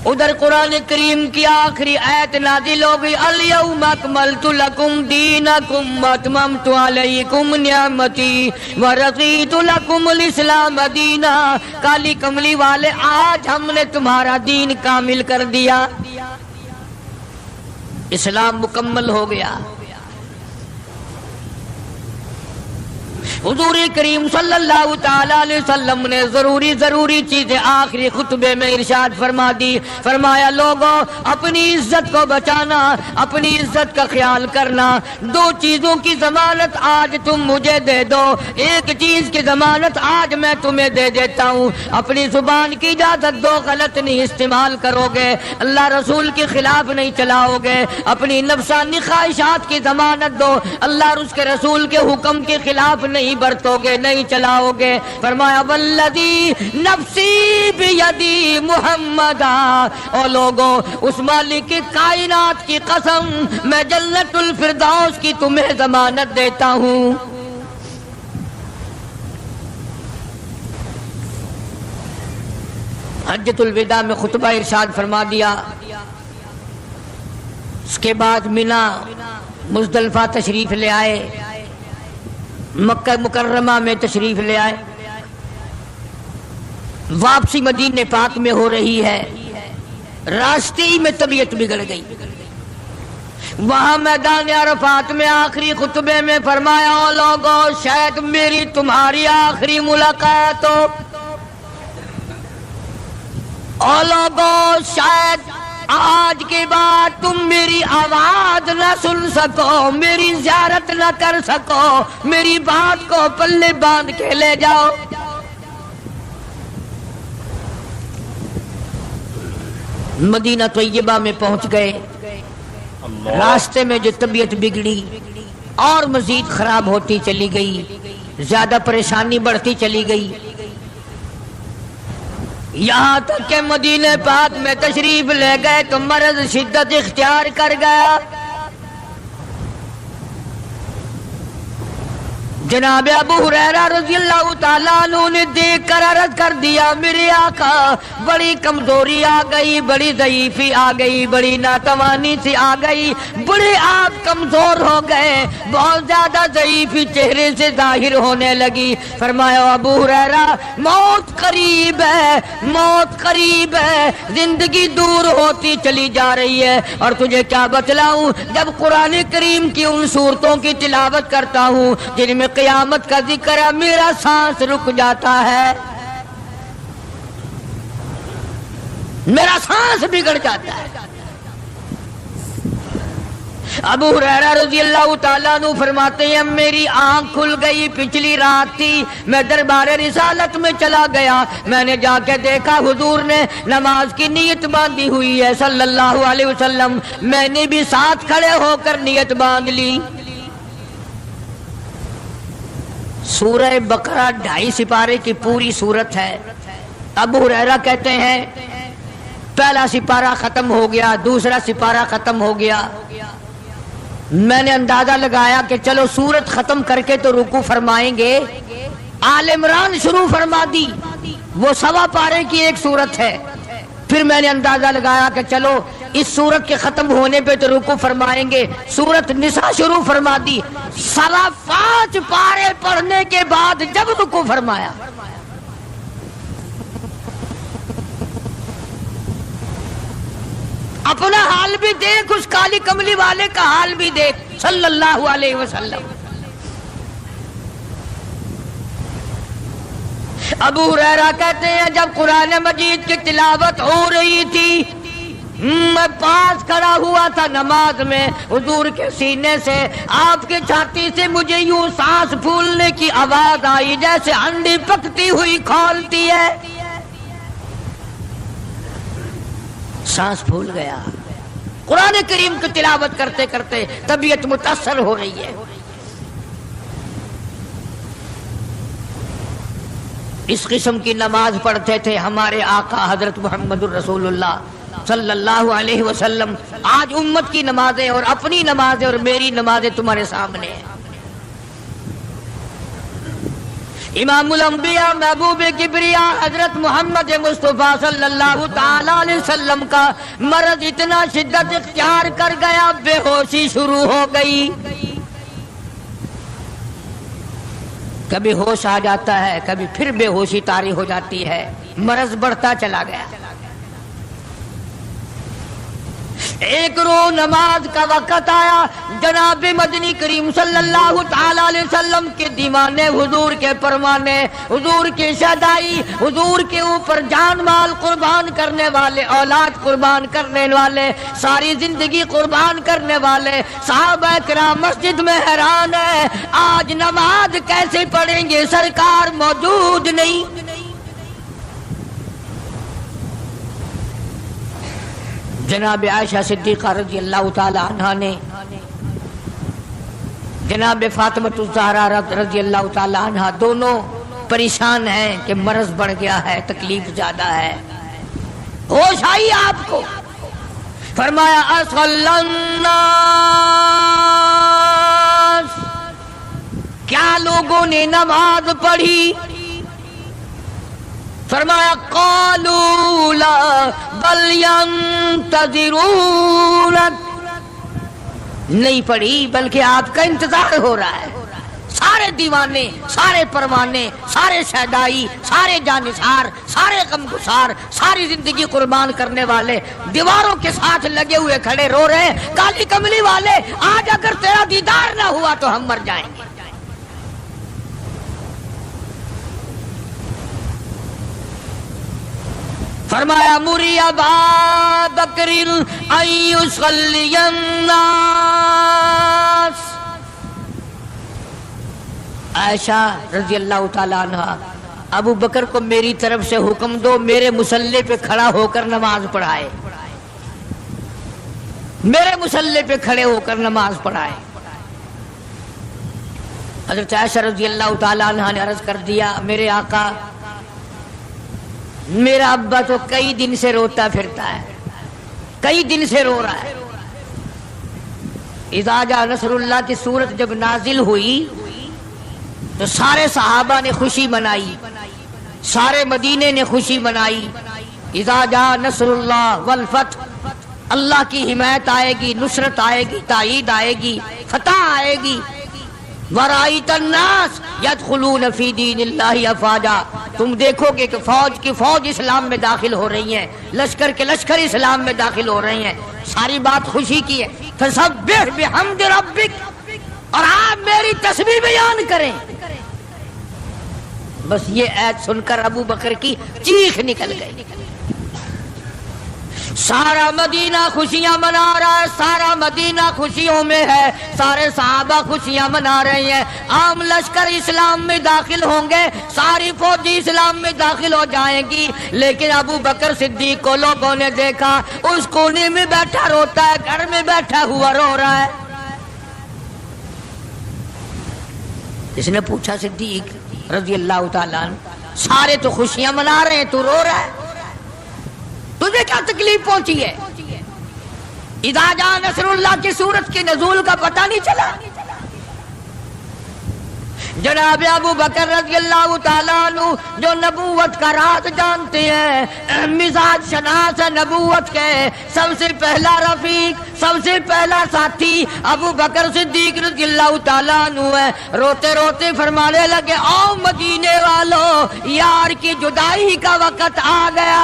ادھر قرآن کریم کی آخری آیت نازل ہو گئی، الیوم اکملت لکم دینکم واتممت علیکم نعمتی ورضیت لکم الاسلام دینا۔ کالی کملی والے، آج ہم نے تمہارا دین کامل کر دیا، اسلام مکمل ہو گیا۔ حضور کریم صلی اللہ تعالی علیہ وسلم نے ضروری چیزیں آخری خطبے میں ارشاد فرما دی۔ فرمایا لوگوں، اپنی عزت کو بچانا، اپنی عزت کا خیال کرنا۔ 2 چیزوں کی ضمانت آج تم مجھے دے دو، ایک چیز کی ضمانت آج میں تمہیں دے دیتا ہوں، اپنی زبان کی اجازت دو، غلط نہیں استعمال کرو گے، اللہ رسول کے خلاف نہیں چلاؤ گے، اپنی نفسانی خواہشات کی ضمانت دو، اللہ اور اس کے رسول کے حکم کے خلاف نہیں برتو گے، نہیں چلاؤ گے۔ فرمایا والذی نفسی بیدی محمدا، او لوگوں اس مالک کائنات کی قسم، میں جنت الفردوس کی تمہیں ضمانت دیتا ہوں۔ حجۃ الوداع میں خطبہ ارشاد فرما دیا، اس کے بعد مینا مزدلفہ تشریف لے آئے، مکہ مکرمہ میں تشریف لے آئے، واپسی مدینہ پاک میں ہو رہی ہے، راستے ہی میں طبیعت بگڑ گئی، وہاں میدان عرفات میں آخری خطبے میں فرمایا او لوگو شاید میری تمہاری آخری ملاقات ہو، او لوگو شاید آج کے بعد تم میری آواز نہ سن سکو، میری زیارت نہ کر سکو، میری بات کو پلے باندھ کے لے جاؤ۔ مدینہ طیبہ میں پہنچ گئے، راستے میں جو طبیعت بگڑی اور مزید خراب ہوتی چلی گئی، زیادہ پریشانی بڑھتی چلی گئی، یہاں تک کہ مدینہ پاک میں تشریف لے گئے تو مرض شدت اختیار کر گیا۔ جناب ابو ہریرہ رضی اللہ تعالیٰ عنہ نے دیکھ کر عرض کر دیا میرے آقا بڑی کمزوری آ گئی، بڑی ضعیفی آ گئی، بڑی ناتوانی سی آ گئی، بڑے آپ کمزور ہو گئے، بہت زیادہ ضعیفی چہرے سے ظاہر ہونے لگی۔ فرمایا ابو ہریرہ موت قریب ہے، موت قریب ہے، زندگی دور ہوتی چلی جا رہی ہے، اور تجھے کیا بتلاؤں جب قرآن کریم کی ان صورتوں کی تلاوت کرتا ہوں جن میں قیامت کا ذکر ہے میرا سانس رک جاتا ہے، میرا سانس بگڑ جاتا ہے۔ ابو ہریرہ رضی اللہ تعالیٰ عنہ فرماتے ہیں میری آنکھ کھل گئی، پچھلی رات تھی، میں دربار رسالت میں چلا گیا، میں نے جا کے دیکھا حضور نے نماز کی نیت باندھی ہوئی ہے صلی اللہ علیہ وسلم، میں نے بھی ساتھ کھڑے ہو کر نیت باندھ لی۔ سورہ بقرہ 2.5 سپارے کی پوری سورت ہے۔ ابو ہریرہ کہتے ہیں پہلا سپارہ ختم ہو گیا، دوسرا سپارہ ختم ہو گیا، میں نے اندازہ لگایا کہ چلو سورت ختم کر کے تو رکوع فرمائیں گے، آل عمران شروع فرما دی، وہ 1.25 پارے کی ایک سورت ہے۔ پھر میں نے اندازہ لگایا کہ چلو اس سورت کے ختم ہونے پہ تو رکوع فرمائیں گے، سورت نساء شروع فرما دی، 5.25 پارے پڑھنے کے بعد جب رکوع فرمایا اپنا حال بھی دیکھ، اس کالی کملی والے کا حال بھی دیکھ صلی اللہ علیہ وسلم۔ ابو ہریرہ کہتے ہیں جب قرآن مجید کی تلاوت ہو رہی تھی میں پاس کھڑا ہوا تھا نماز میں، حضور کے سینے سے آپ کے چھاتی سے مجھے یوں سانس پھولنے کی آواز آئی جیسے ہنڈی پکتی ہوئی کھولتی ہے، سانس پھول گیا۔ قرآن کریم کی تلاوت کرتے کرتے طبیعت متاثر ہو رہی ہے۔ اس قسم کی نماز پڑھتے تھے ہمارے آقا حضرت محمد الرسول اللہ صلی اللہ علیہ وسلم۔ آج امت کی نمازیں اور اپنی نمازیں اور میری نمازیں تمہارے سامنے ہیں۔ امام الانبیاء محبوب کبریا حضرت محمد مصطفیٰ صلی اللہ تعالی علیہ وسلم کا مرض اتنا شدت اختیار کر گیا، بے ہوشی شروع ہو گئی، کبھی ہوش آ جاتا ہے، کبھی پھر بے ہوشی طاری ہو جاتی ہے، مرض بڑھتا چلا گیا۔ ایک روز نماز کا وقت آیا، جناب مدنی کریم صلی اللہ تعالی علیہ وسلم کے دیوانے، حضور کے پروانے، حضور کی شہدائی، حضور کے اوپر جان مال قربان کرنے والے، اولاد قربان کرنے والے، ساری زندگی قربان کرنے والے صحابہ کرام مسجد میں حیران ہے آج نماز کیسے پڑھیں گے، سرکار موجود نہیں۔ جناب عائشہ صدیقہ رضی اللہ تعالی عنہا نے جناب فاطمہ الزہرا رضی اللہ تعالی عنہا دونوں پریشان ہیں کہ مرض بڑھ گیا ہے، تکلیف زیادہ ہے۔ ہوش آئی آپ کو، فرمایا اصل الناس، کیا لوگوں نے نماز پڑھی؟ فرمایا قالوا لا بل ينتظرون، نہیں پڑھی بلکہ آپ کا انتظار ہو رہا ہے، سارے دیوانے، سارے پروانے، سارے شہدائی، سارے جانثار، سارے غمگسار، ساری زندگی قربان کرنے والے دیواروں کے ساتھ لگے ہوئے کھڑے رو رہے ہیں، کالی کملی والے آج اگر تیرا دیدار نہ ہوا تو ہم مر جائیں گے۔ فرمایا مری ابا بکر ان یصلی الناس، عائشہ رضی اللہ تعالیٰ عنہ ابو بکر کو میری طرف سے حکم دو میرے مصلی پہ کھڑا ہو کر نماز پڑھائے، میرے مصلی پہ کھڑے ہو کر نماز پڑھائے۔ حضرت عائشہ رضی اللہ تعالیٰ عنہ نے عرض کر دیا میرے آقا میرا ابا تو کئی دن سے روتا پھرتا ہے، کئی دن سے رو رہا ہے۔ اذا جاء نصر اللہ کی سورت جب نازل ہوئی تو سارے صحابہ نے خوشی منائی، سارے مدینے نے خوشی منائی۔ اذا جاء نصر اللہ والفتح، اللہ کی حمایت آئے گی، نصرت آئے گی، تائید آئے گی، فتح آئے گی۔ وَرَأَيْتَ النَّاسَ يَدْخُلُونَ فِي دِينِ اللَّهِ أَفْوَاجًا، تم دیکھو گے کہ فوج کی فوج اسلام میں داخل ہو رہی ہیں، لشکر کے لشکر اسلام میں داخل ہو رہے ہیں۔ ساری بات خوشی کی ہے۔ فَسَبِّحْ بِحَمْدِ رَبِّكَ، اور آپ میری تسبیح بیان کریں۔ بس یہ آیت سن کر ابو بکر کی چیخ نکل گئی۔ سارا مدینہ خوشیاں منا رہا ہے، سارا مدینہ خوشیوں میں ہے، سارے صحابہ خوشیاں منا رہے ہیں۔ عام لشکر اسلام میں داخل ہوں گے، ساری فوجی اسلام میں داخل ہو جائیں گی، لیکن ابو بکر صدیق کو لوگوں نے دیکھا اس کونے میں بیٹھا روتا ہے، گھر میں بیٹھا ہوا رو رہا ہے۔ اس نے پوچھا صدیق رضی اللہ تعالیٰ عنہ سارے تو خوشیاں منا رہے ہیں، تو رو رہا ہے، تجھے کیا تکلیف پہنچی ہے؟ اذا جاء نصر اللہ کی سورت کے نزول کا پتہ نہیں چلا؟ جناب ابو بکر رضی اللہ تعالیٰ عنہ جو نبوت کا راز جانتے ہیں، مزاج شناس نبوت کے سب سے پہلا رفیق، سب سے پہلا ساتھی ابو بکر صدیق رضی اللہ تعالیٰ عنہ ہے۔ روتے روتے فرمانے لگے او مدینے والوں، یار کی جدائی کا وقت آ گیا۔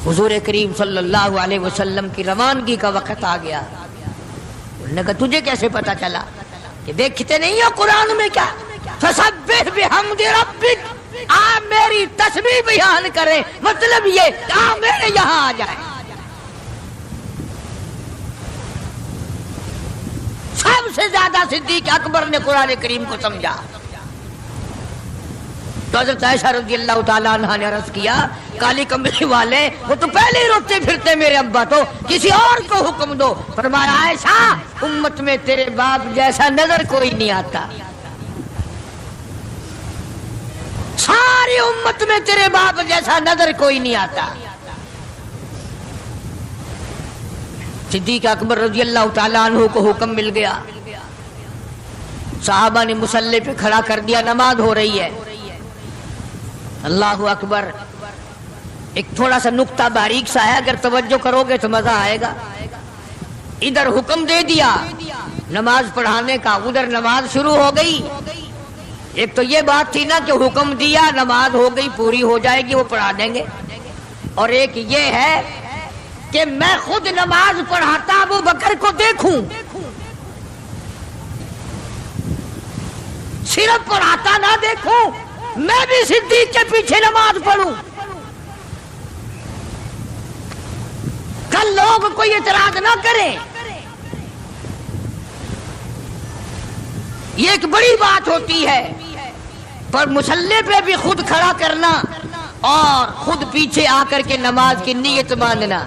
حضور کریم صلی اللہ علیہ وسلم کی روانگی کا وقت آ گیا۔ انہوں نے کہا تجھے کیسے پتا چلا؟ کہ دیکھتے نہیں ہو قرآن میں کیا؟ فَسَبِّحْ بِحَمْدِ رَبِّكَ، آپ میری تسبیح بیان کریں، مطلب یہ آپ میرے یہاں آ جائیں۔ سب سے زیادہ صدیق اکبر نے قرآن کریم کو سمجھا۔ تو حضرت عائشہ رضی اللہ تعالیٰ عنہ نے عرض کیا کالی کملی والے وہ تو پہلے ہی روتے پھرتے میرے ابا، تو کسی اور کو حکم دو۔ فرمایا عائشہ امت میں تیرے باپ جیسا نظر کوئی نہیں آتا، ساری امت میں تیرے باپ جیسا نظر کوئی نہیں آتا۔ صدیق اکبر رضی اللہ تعالیٰ عنہ کو حکم مل گیا، صحابہ نے مصلی پہ کھڑا کر دیا، نماز ہو رہی ہے۔ اللہ اکبر، ایک تھوڑا سا نقطہ باریک سا ہے، اگر توجہ کرو گے تو مزہ آئے گا۔ ادھر حکم دے دیا نماز پڑھانے کا، ادھر نماز شروع ہو گئی۔ ایک تو یہ بات تھی نا کہ حکم دیا نماز ہو گئی، پوری ہو جائے گی، وہ پڑھا دیں گے، اور ایک یہ ہے کہ میں خود نماز پڑھاتا ابو بکر کو دیکھوں، صرف پڑھاتا نہ دیکھوں، میں بھی صدیق کے پیچھے نماز پڑھوں۔ کل لوگ کوئی اعتراض نہ کریں، یہ ایک بڑی بات ہوتی ہے، پر مصلی پہ بھی خود کھڑا کرنا اور خود پیچھے آ کر کے نماز کی نیت باندھنا۔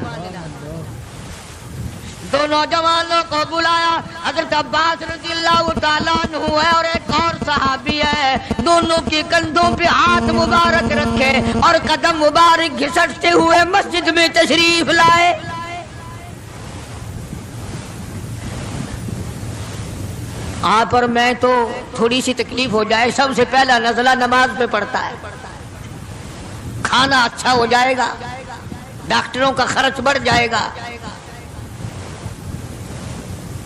دو نوجوانوں کو بلایا، حضرت عباس رضی اللہ تعالیٰ عنہ ہے اور ایک اور صحابی ہے، دونوں کے کندھوں پہ ہاتھ مبارک رکھے اور قدم مبارک گھسٹتے ہوئے مسجد میں تشریف لائے۔ آپ اور میں تو تھوڑی سی تکلیف ہو جائے سب سے پہلا نزلہ نماز پہ پڑتا ہے، کھانا اچھا ہو جائے گا، ڈاکٹروں کا خرچ بڑھ جائے گا،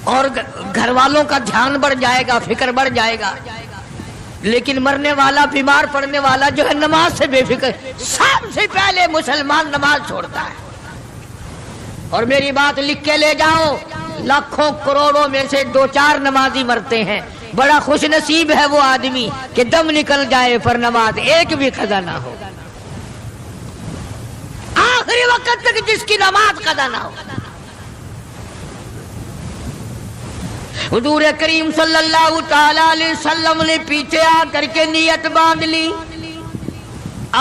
اور گھر والوں کا دھیان بڑھ جائے گا، فکر بڑھ جائے گا، لیکن مرنے والا، بیمار پڑنے والا جو ہے نماز سے بے فکر، سب سے پہلے مسلمان نماز چھوڑتا ہے۔ اور میری بات لکھ کے لے جاؤ، لاکھوں کروڑوں میں سے 2-4 نمازی مرتے ہیں، بڑا خوش نصیب ہے وہ آدمی کہ دم نکل جائے پر نماز ایک بھی قضا نہ ہو، آخری وقت تک جس کی نماز قضا نہ ہو۔ حضور کریم صلی اللہ تعالی علیہ وسلم نے پیچھے آ کر کے نیت باندھ لی۔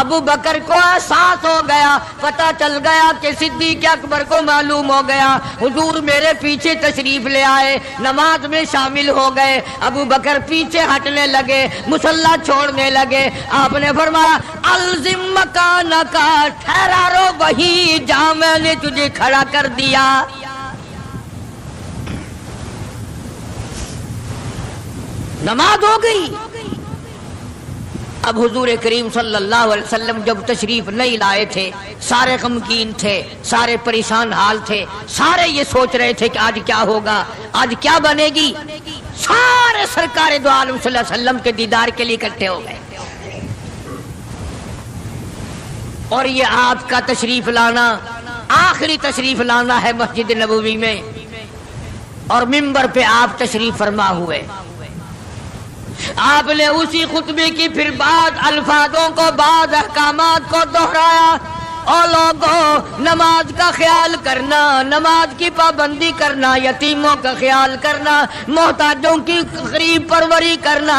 ابو بکر کو احساس ہو گیا، پتہ چل گیا کہ صدیق اکبر کو معلوم ہو گیا، حضور میرے پیچھے تشریف لے آئے، نماز میں شامل ہو گئے۔ ابو بکر پیچھے ہٹنے لگے، مصلی چھوڑنے لگے۔ آپ نے فرمایا الزم مکانک، ٹھہرا رو وہی جہاں میں نے تجھے کھڑا کر دیا۔ نماز ہو گئی۔ اب حضور کریم صلی اللہ علیہ وسلم جب تشریف نہیں لائے تھے، سارے غمگین تھے، سارے پریشان حال تھے، سارے یہ سوچ رہے تھے کہ آج کیا ہوگا، آج کیا بنے گی۔ سارے سرکار دو عالم صلی اللہ علیہ وسلم کے دیدار کے لیے اکٹھے ہو گئے، اور یہ آپ کا تشریف لانا، آخری تشریف لانا ہے مسجد نبوی میں، اور منبر پہ آپ تشریف فرما ہوئے۔ آپ نے اسی خطبے کی پھر بعض الفاظوں کو، بعض احکامات کو دہرایا۔ اور لوگوں، نماز کا خیال کرنا، نماز کی پابندی کرنا، یتیموں کا خیال کرنا، محتاجوں کی غریب پروری کرنا،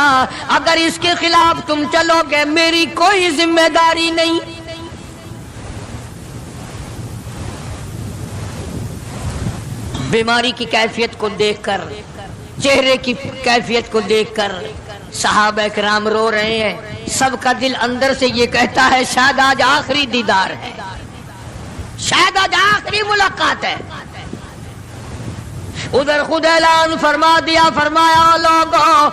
اگر اس کے خلاف تم چلو گے میری کوئی ذمہ داری نہیں۔ بیماری کی کیفیت کو دیکھ کر، چہرے کی کیفیت کو دیکھ کر صحابہ کرام رو رہے ہیں، سب کا دل اندر سے یہ کہتا ہے شاید آج آخری دیدار ہے، شاید آج آخری ملاقات ہے۔ ادھر خود اعلان فرما دیا، فرمایا لوگوں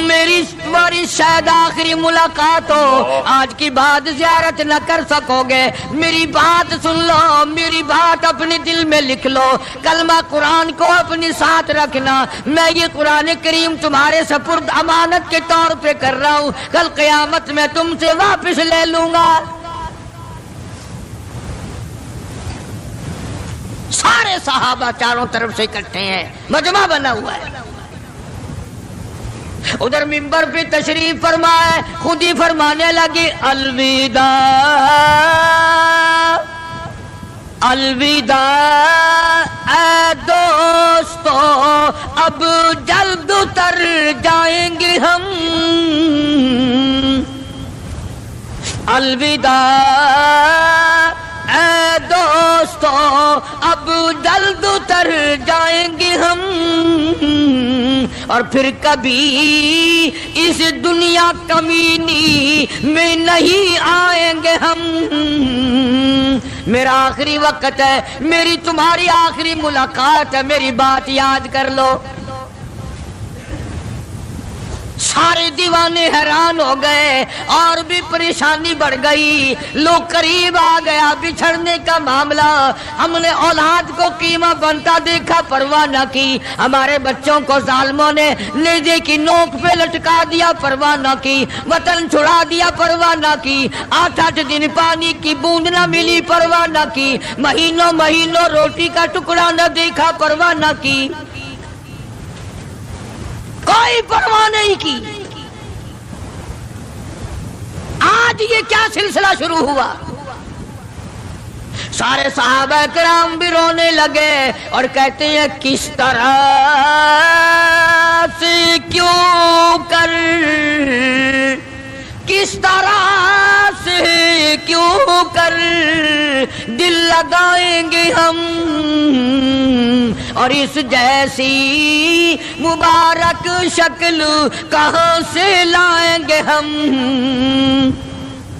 میری تمہاری شاید آخری ملاقات ہو، آج کی بعد زیارت نہ کر سکو گے، میری بات سن لو، میری بات اپنے دل میں لکھ لو، کلمہ قرآن کو اپنے ساتھ رکھنا، میں یہ قرآن کریم تمہارے سپرد امانت کے طور پہ کر رہا ہوں، کل قیامت میں تم سے واپس لے لوں گا۔ سارے صحابہ چاروں طرف سے اکٹھے ہیں، مجمع بنا ہوا ہے۔ ادھر منبر پہ تشریف فرمائے، خود ہی فرمانے لگی الوداع الوداع اے دوستو، اب جلد اتر جائیں گے ہم، الوداع اے دوستو اب جلد اتر جائیں گے ہم، اور پھر کبھی اس دنیا کمینی میں نہیں آئیں گے ہم۔ میرا آخری وقت ہے، میری تمہاری آخری ملاقات ہے، میری بات یاد کر لو۔ سارے دیوانے حیران ہو گئے، اور بھی پریشانی بڑھ گئی، لوگ قریب آ گیا بچھڑنے کا معاملہ، ہم نے اولاد کو قیمہ بنتا دیکھا پرواہ نہ کی، ہمارے بچوں کو ظالموں نے نیزے کی نوک پہ لٹکا دیا پرواہ نہ کی، وطن چھڑا دیا پرواہ نہ کی، 8 دن پانی کی بوند نہ ملی پرواہ نہ کی، مہینوں مہینوں روٹی کا ٹکڑا نہ دیکھا پرواہ نہ کی، کوئی پرواہ نہیں کی۔ آج یہ کیا سلسلہ شروع ہوا؟ سارے صحابہ کرام بھی رونے لگے اور کہتے ہیں کس طرح سے کیوں کر، کس طرح سے کیوں کر دل لگائیں گے ہم، اور اس جیسی مبارک شکل کہاں سے لائیں گے ہم،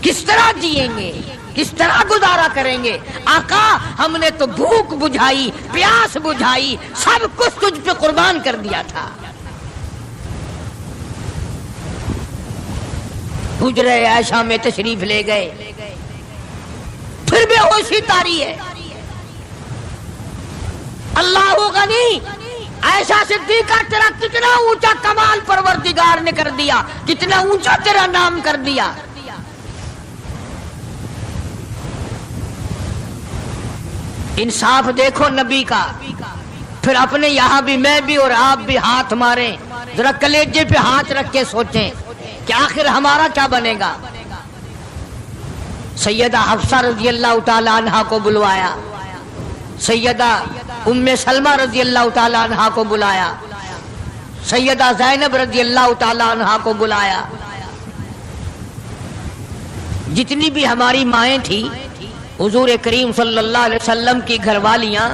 کس طرح جئیں گے، کس طرح گزارا کریں گے؟ آقا ہم نے تو بھوک بجھائی، پیاس بجھائی، سب کچھ تجھ پہ قربان کر دیا تھا۔ حجرہ عائشہ میں تشریف لے گئے، پھر بے ہوشی طاری ہے۔ اللہ غنی عائشہ صدیقہ تیرا کتنا اونچا کمال پروردگار نے کر دیا، کتنا اونچا تیرا نام کر دیا۔ انصاف دیکھو نبی کا، پھر اپنے یہاں بھی میں بھی اور آپ بھی ہاتھ ماریں، ذرا کلیجے پہ ہاتھ رکھ کے سوچیں کہ آخر ہمارا کیا بنے گا۔ سیدہ حفصہ رضی اللہ تعالی عنہا کو بلوایا، سیدہ ام سلمہ رضی اللہ تعالی عنہا کو بلایا، سیدہ زینب رضی اللہ تعالی عنہا کو بلایا۔ جتنی بھی ہماری مائیں تھیں، حضور کریم صلی اللہ علیہ وسلم کی گھر والیاں،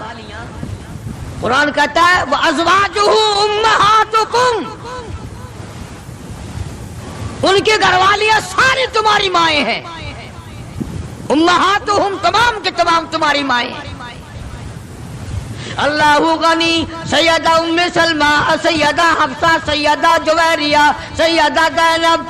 قرآن کہتا ہے وَأَزْوَاجُهُ أُمَّهَاتُكُمْ، ان کی گھر والیاں ساری تمہاری مائیں ہیں، امہاتہم تمام کے تمام تمہاری مائیں ہیں۔ اللہ غنی، سیدہ ام سلمہ، سیدہ حفصہ، سیدہ جویریہ، سیدہ زینب،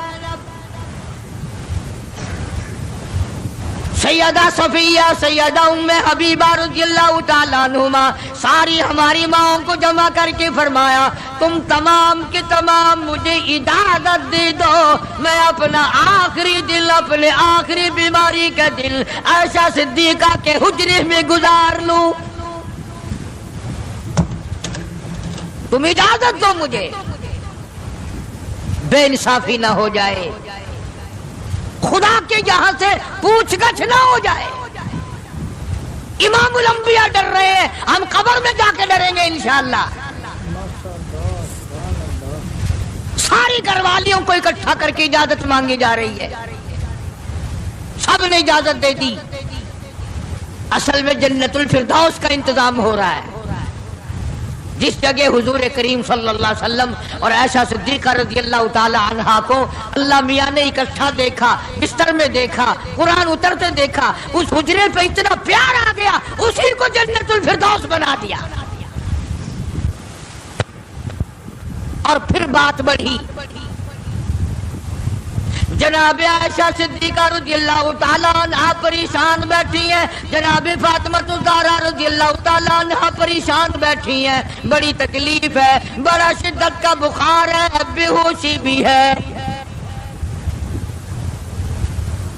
سیدہ صفیہ، سیدہ ام حبیبہ رضی اللہ تعالیٰ عنہما، ساری ہماری ماؤں کو جمع کر کے فرمایا تم تمام کے تمام مجھے اجازت دے دو، میں اپنا آخری دل، اپنے آخری بیماری کا دل عائشہ صدیقہ کے حجرے میں گزار لوں، تم اجازت دو مجھے، بے انصافی نہ ہو جائے، خدا کے یہاں سے پوچھ گچھ نہ ہو جائے۔ امام الانبیاء ڈر رہے ہیں، ہم قبر میں جا کے ڈریں گے انشاءاللہ۔ ساری گھر والیوں کو اکٹھا کر کے اجازت مانگی جا رہی ہے، سب نے اجازت دے دی۔ اصل میں جنت الفردوس کا انتظام ہو رہا ہے، جس جگہ حضور کریم صلی اللہ علیہ وسلم اور عائشہ صدیقہ رضی اللہ تعالی عنہا کو اللہ میاں نے اکٹھا دیکھا، بستر میں دیکھا، قرآن اترتے دیکھا، اس حجرے پہ اتنا پیار آ گیا، اسی کو جنت الفردوس بنا دیا۔ اور پھر بات بڑھی، جناب عائشہ صدیقہ رضی اللہ تعالیٰ عنہ پریشان بیٹھی ہیں، جناب فاطمہ الزہرا رضی اللہ تعالیٰ عنہ پریشان بیٹھی ہیں، بڑی تکلیف ہے، بڑا شدت کا بخار ہے، بے ہوشی بھی ہے۔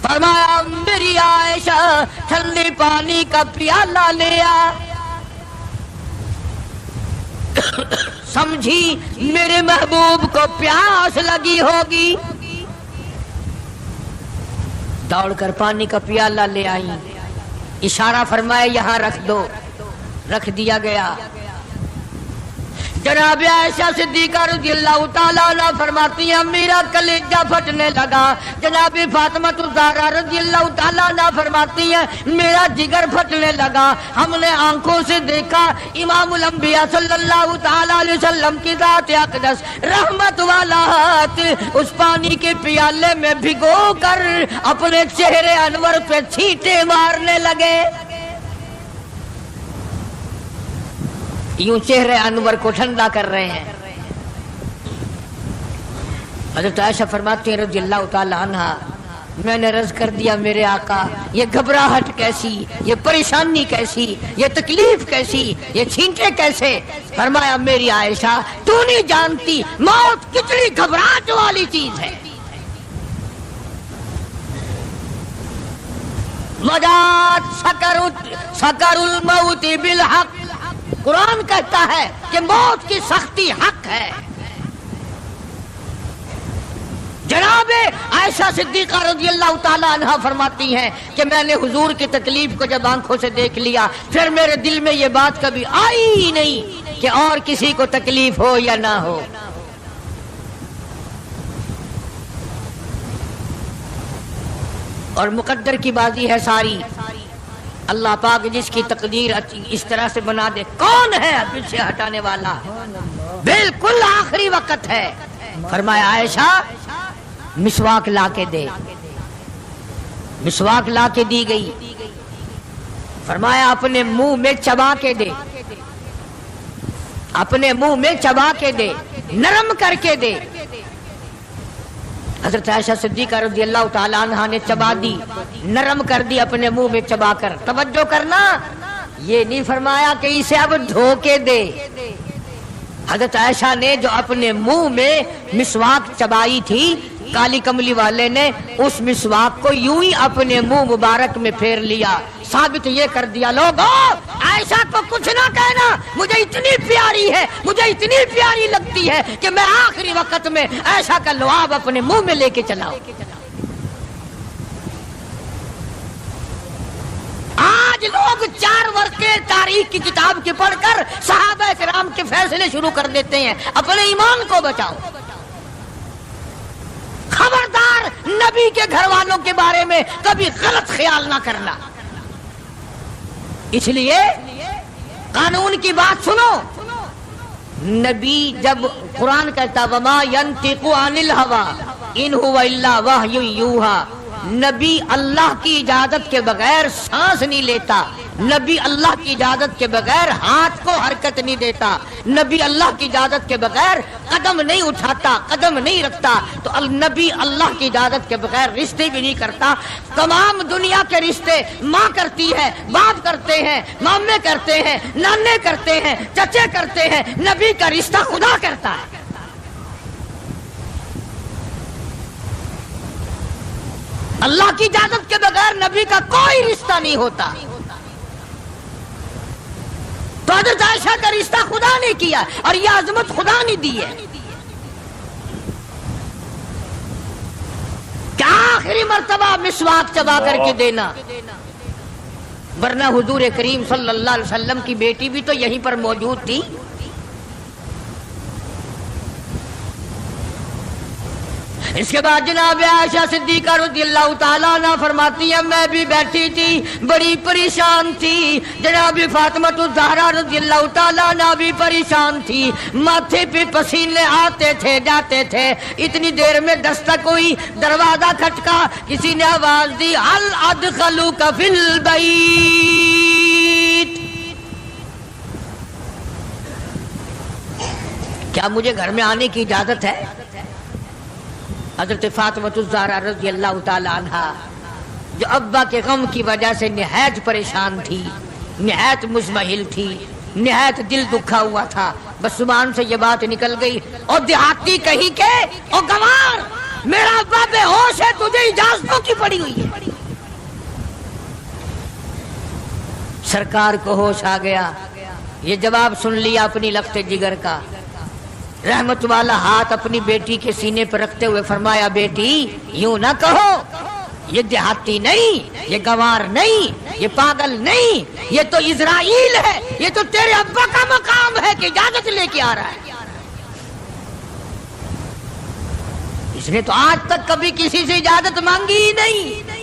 فرمایا میری عائشہ ٹھنڈے پانی کا پیالہ لیا، سمجھی میرے محبوب کو پیاس لگی ہوگی، دوڑ کر پانی کا پیالہ لے آئی، اشارہ فرمایا یہاں رکھ دو، رکھ دیا گیا۔ جناب عائشہ صدیقہ رضی اللہ تعالیٰ عنہ فرماتی ہیں میرا کلیجہ پھٹنے لگا، جناب فاطمہ الزہرا رضی اللہ تعالیٰ عنہ فرماتی ہیں میرا جگر پھٹنے لگا۔ ہم نے آنکھوں سے دیکھا امام الانبیاء صلی اللہ تعالیٰ علیہ وسلم کی ذات اقدس رحمت والا ہاتھ اس پانی کے پیالے میں بھگو کر اپنے چہرے انور پہ چھینٹے مارنے لگے، یوں چہرے انور کو ٹھنڈا کر رہے ہیں۔ حضرت عائشہ فرماتی ہیں رضی اللہ تعالی عنہ میں نے عرض کر دیا میرے آقا یہ گھبراہٹ کیسی، یہ پریشانی کیسی، یہ تکلیف کیسی، یہ چھینٹے کیسے؟ فرمایا میری عائشہ تو نہیں جانتی موت کتنی گھبراہٹ والی چیز ہے۔ وجات سکر الموت بالحق، قرآن کہتا ہے کہ موت کی سختی حق ہے۔ جناب عائشہ صدیقہ رضی اللہ تعالیٰ عنہ فرماتی ہیں کہ میں نے حضور کی تکلیف کو جب آنکھوں سے دیکھ لیا پھر میرے دل میں یہ بات کبھی آئی ہی نہیں کہ اور کسی کو تکلیف ہو یا نہ ہو۔ اور مقدر کی بازی ہے ساری، اللہ پاک جس کی تقدیر اس طرح سے بنا دے، کون ہے پیچھے ہٹانے والا؟ بالکل آخری وقت ہے۔ فرمایا عائشہ مسواک لا کے دے، مسواک لا کے دی گئی۔ فرمایا اپنے منہ میں چبا کے دے، اپنے منہ میں چبا کے دے، نرم کر کے دے۔ حضرت عائشہ صدیقہ رضی اللہ تعالیٰ عنہ نے چبا دی، نرم کر دی اپنے منہ میں چبا کر۔ توجہ کرنا، یہ نہیں فرمایا کہ اسے اب دھو کے دے، حضرت عائشہ نے جو اپنے منہ میں مسواک چبائی تھی، کالی کملی والے نے اس مسواک کو یوں ہی اپنے منہ مبارک میں پھیر لیا، ثابت یہ کر دیا لوگوں عائشہ کو کچھ نہ کہنا، مجھے اتنی پیاری ہے، مجھے اتنی پیاری لگتی ہے کہ میں آخری وقت میں عائشہ کا لعاب اپنے منہ میں لے کے چلاؤں۔ آج لوگ 4 ورقے تاریخ کی کتاب کے پڑھ کر صحابہ کرام کے فیصلے شروع کر دیتے ہیں، اپنے ایمان کو بچاؤ۔ خبردار نبی کے گھر والوں کے بارے میں کبھی غلط خیال نہ کرنا۔ اس لیے قانون کی بات سنو، نبی جب قرآن کہتا وما ينطق عن الهوى ان هو الا وحی یوحی، نبی اللہ کی اجازت کے بغیر سانس نہیں لیتا، نبی اللہ کی اجازت کے بغیر ہاتھ کو حرکت نہیں دیتا، نبی اللہ کی اجازت کے بغیر قدم نہیں اٹھاتا، قدم نہیں رکھتا، تو نبی اللہ کی اجازت کے بغیر رشتے بھی نہیں کرتا۔ تمام دنیا کے رشتے ماں کرتی ہے، باپ کرتے ہیں، مامے کرتے ہیں، نانے کرتے ہیں، چچے کرتے ہیں، نبی کا رشتہ خدا کرتا ہے۔ اللہ کی اجازت کے بغیر نبی کا کوئی رشتہ نہیں ہوتا۔ تو حضرت عائشہ کا رشتہ خدا نے کیا اور یہ عظمت خدا نے دی ہے کہ آخری مرتبہ مسواک چبا کر کے دینا، ورنہ حضور کریم صلی اللہ علیہ وسلم کی بیٹی بھی تو یہیں پر موجود تھی۔ اس کے بعد جناب عائشہ صدیقہ رضی اللہ تعالیٰ عنہ فرماتی ہیں میں بھی بیٹھی تھی، بڑی پریشان تھی، جناب فاطمہ الزہرا رضی اللہ تعالیٰ عنہ بھی پریشان تھی، ماتھے پہ پسینے آتے تھے جاتے تھے۔ اتنی دیر میں دستک ہوئی، دروازہ کھٹکا، کسی نے آواز دی هل ادخلوک فی البیت، کیا مجھے گھر میں آنے کی اجازت ہے؟ حضرت فاطمہ الزہرا رضی اللہ تعالی عنہ جو ابا کے غم کی وجہ سے نہایت پریشان تھی، نہایت مزمحل تھی، نہایت دل دکھا ہوا تھا، بس زبان سے یہ بات نکل گئی اور دیہاتی کہیں کہ او گوار میرا ابا بے ہوش ہے، تجھے اجازتوں کی پڑی ہوئی ہے۔ سرکار کو ہوش آ گیا، یہ جواب سن لیا اپنی لخت جگر کا، رحمت والا ہاتھ اپنی بیٹی کے سینے پر رکھتے ہوئے فرمایا بیٹی یوں نہ کہو، یہ دیہاتی نہیں، یہ گوار نہیں، یہ پاگل نہیں، یہ تو اسرائیل ہے، یہ تو تیرے ابا کا مقام ہے کہ اجازت لے کے آ رہا ہے۔ اس نے تو آج تک کبھی کسی سے اجازت مانگی ہی نہیں،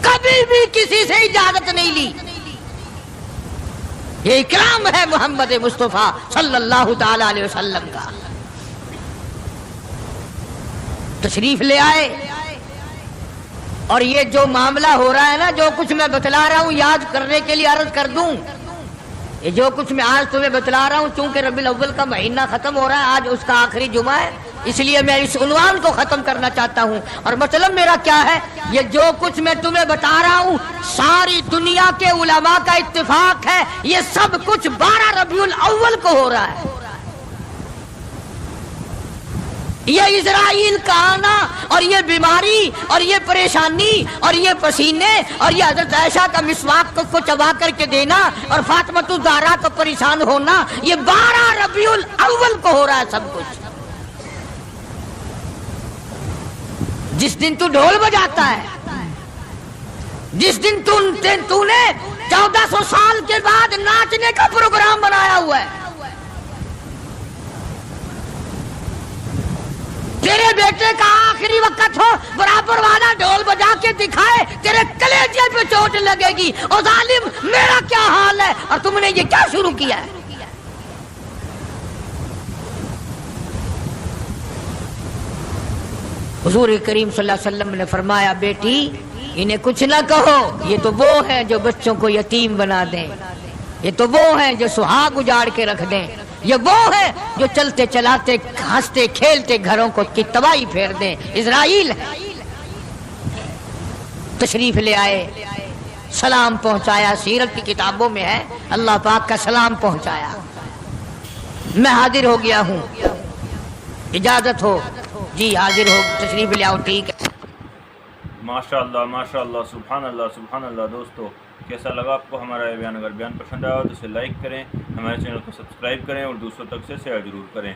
کبھی بھی کسی سے اجازت نہیں لی۔ یہ اکرام ہے محمد مصطفیٰ صلی اللہ تعالی علیہ وسلم کا۔ تشریف لے آئے اور یہ جو معاملہ ہو رہا ہے نا، جو کچھ میں بتلا رہا ہوں یاد کرنے کے لیے عرض کر دوں، یہ جو کچھ میں آج تمہیں بتلا رہا ہوں، چونکہ ربیع الاول کا مہینہ ختم ہو رہا ہے، آج اس کا آخری جمعہ ہے، اس لیے میں اس عنوان کو ختم کرنا چاہتا ہوں۔ اور مطلب میرا کیا ہے، یہ جو کچھ میں تمہیں بتا رہا ہوں ساری دنیا کے علماء کا اتفاق ہے، یہ سب کچھ 12 ربیع الاول کو ہو رہا ہے۔ یہ اسرائیل کا آنا اور یہ بیماری اور یہ پریشانی اور یہ پسینے اور یہ حضرت عائشہ کا مسواک کو چبا کر کے دینا اور فاطمہ الزہرا کا پریشان ہونا، یہ 12 ربیع الاول کو ہو رہا ہے سب کچھ۔ جس دن تو ڈھول بجاتا ہے، جس دن تو نے 1400 سال کے بعد ناچنے کا پروگرام بنایا ہوا ہے، تیرے بیٹے کا آخری وقت ہو، برابر والا ڈھول بجا کے دکھائے، تیرے کلیجے پہ چوٹ لگے گی، او ظالم میرا کیا حال ہے اور تم نے یہ کیا شروع کیا ہے؟ حضور کریم صلی اللہ علیہ وسلم نے فرمایا بیٹی انہیں کچھ نہ کہو، یہ تو وہ ہیں جو بچوں کو یتیم بنا دیں، یہ تو وہ ہیں جو سہاگ اجاڑ کے رکھ دیں، یہ وہ ہیں جو چلتے چلاتے ہنستے کھیلتے گھروں کو کی تباہی پھیر دیں، اسرائیل ہے۔ تشریف لے آئے، سلام پہنچایا، سیرت کی کتابوں میں ہے اللہ پاک کا سلام پہنچایا، میں حاضر ہو گیا ہوں، اجازت ہو؟ جی حاضر ہو، تشریف لے آؤ، ٹھیک ہے۔ ماشاء اللہ، سبحان اللہ، سبحان اللہ۔ دوستو کیسا لگا آپ کو ہمارا یہ بیان؟ اگر بیان پسند آیا تو اسے لائک کریں، ہمارے چینل کو سبسکرائب کریں اور دوسروں تک سے شیئر ضرور کریں۔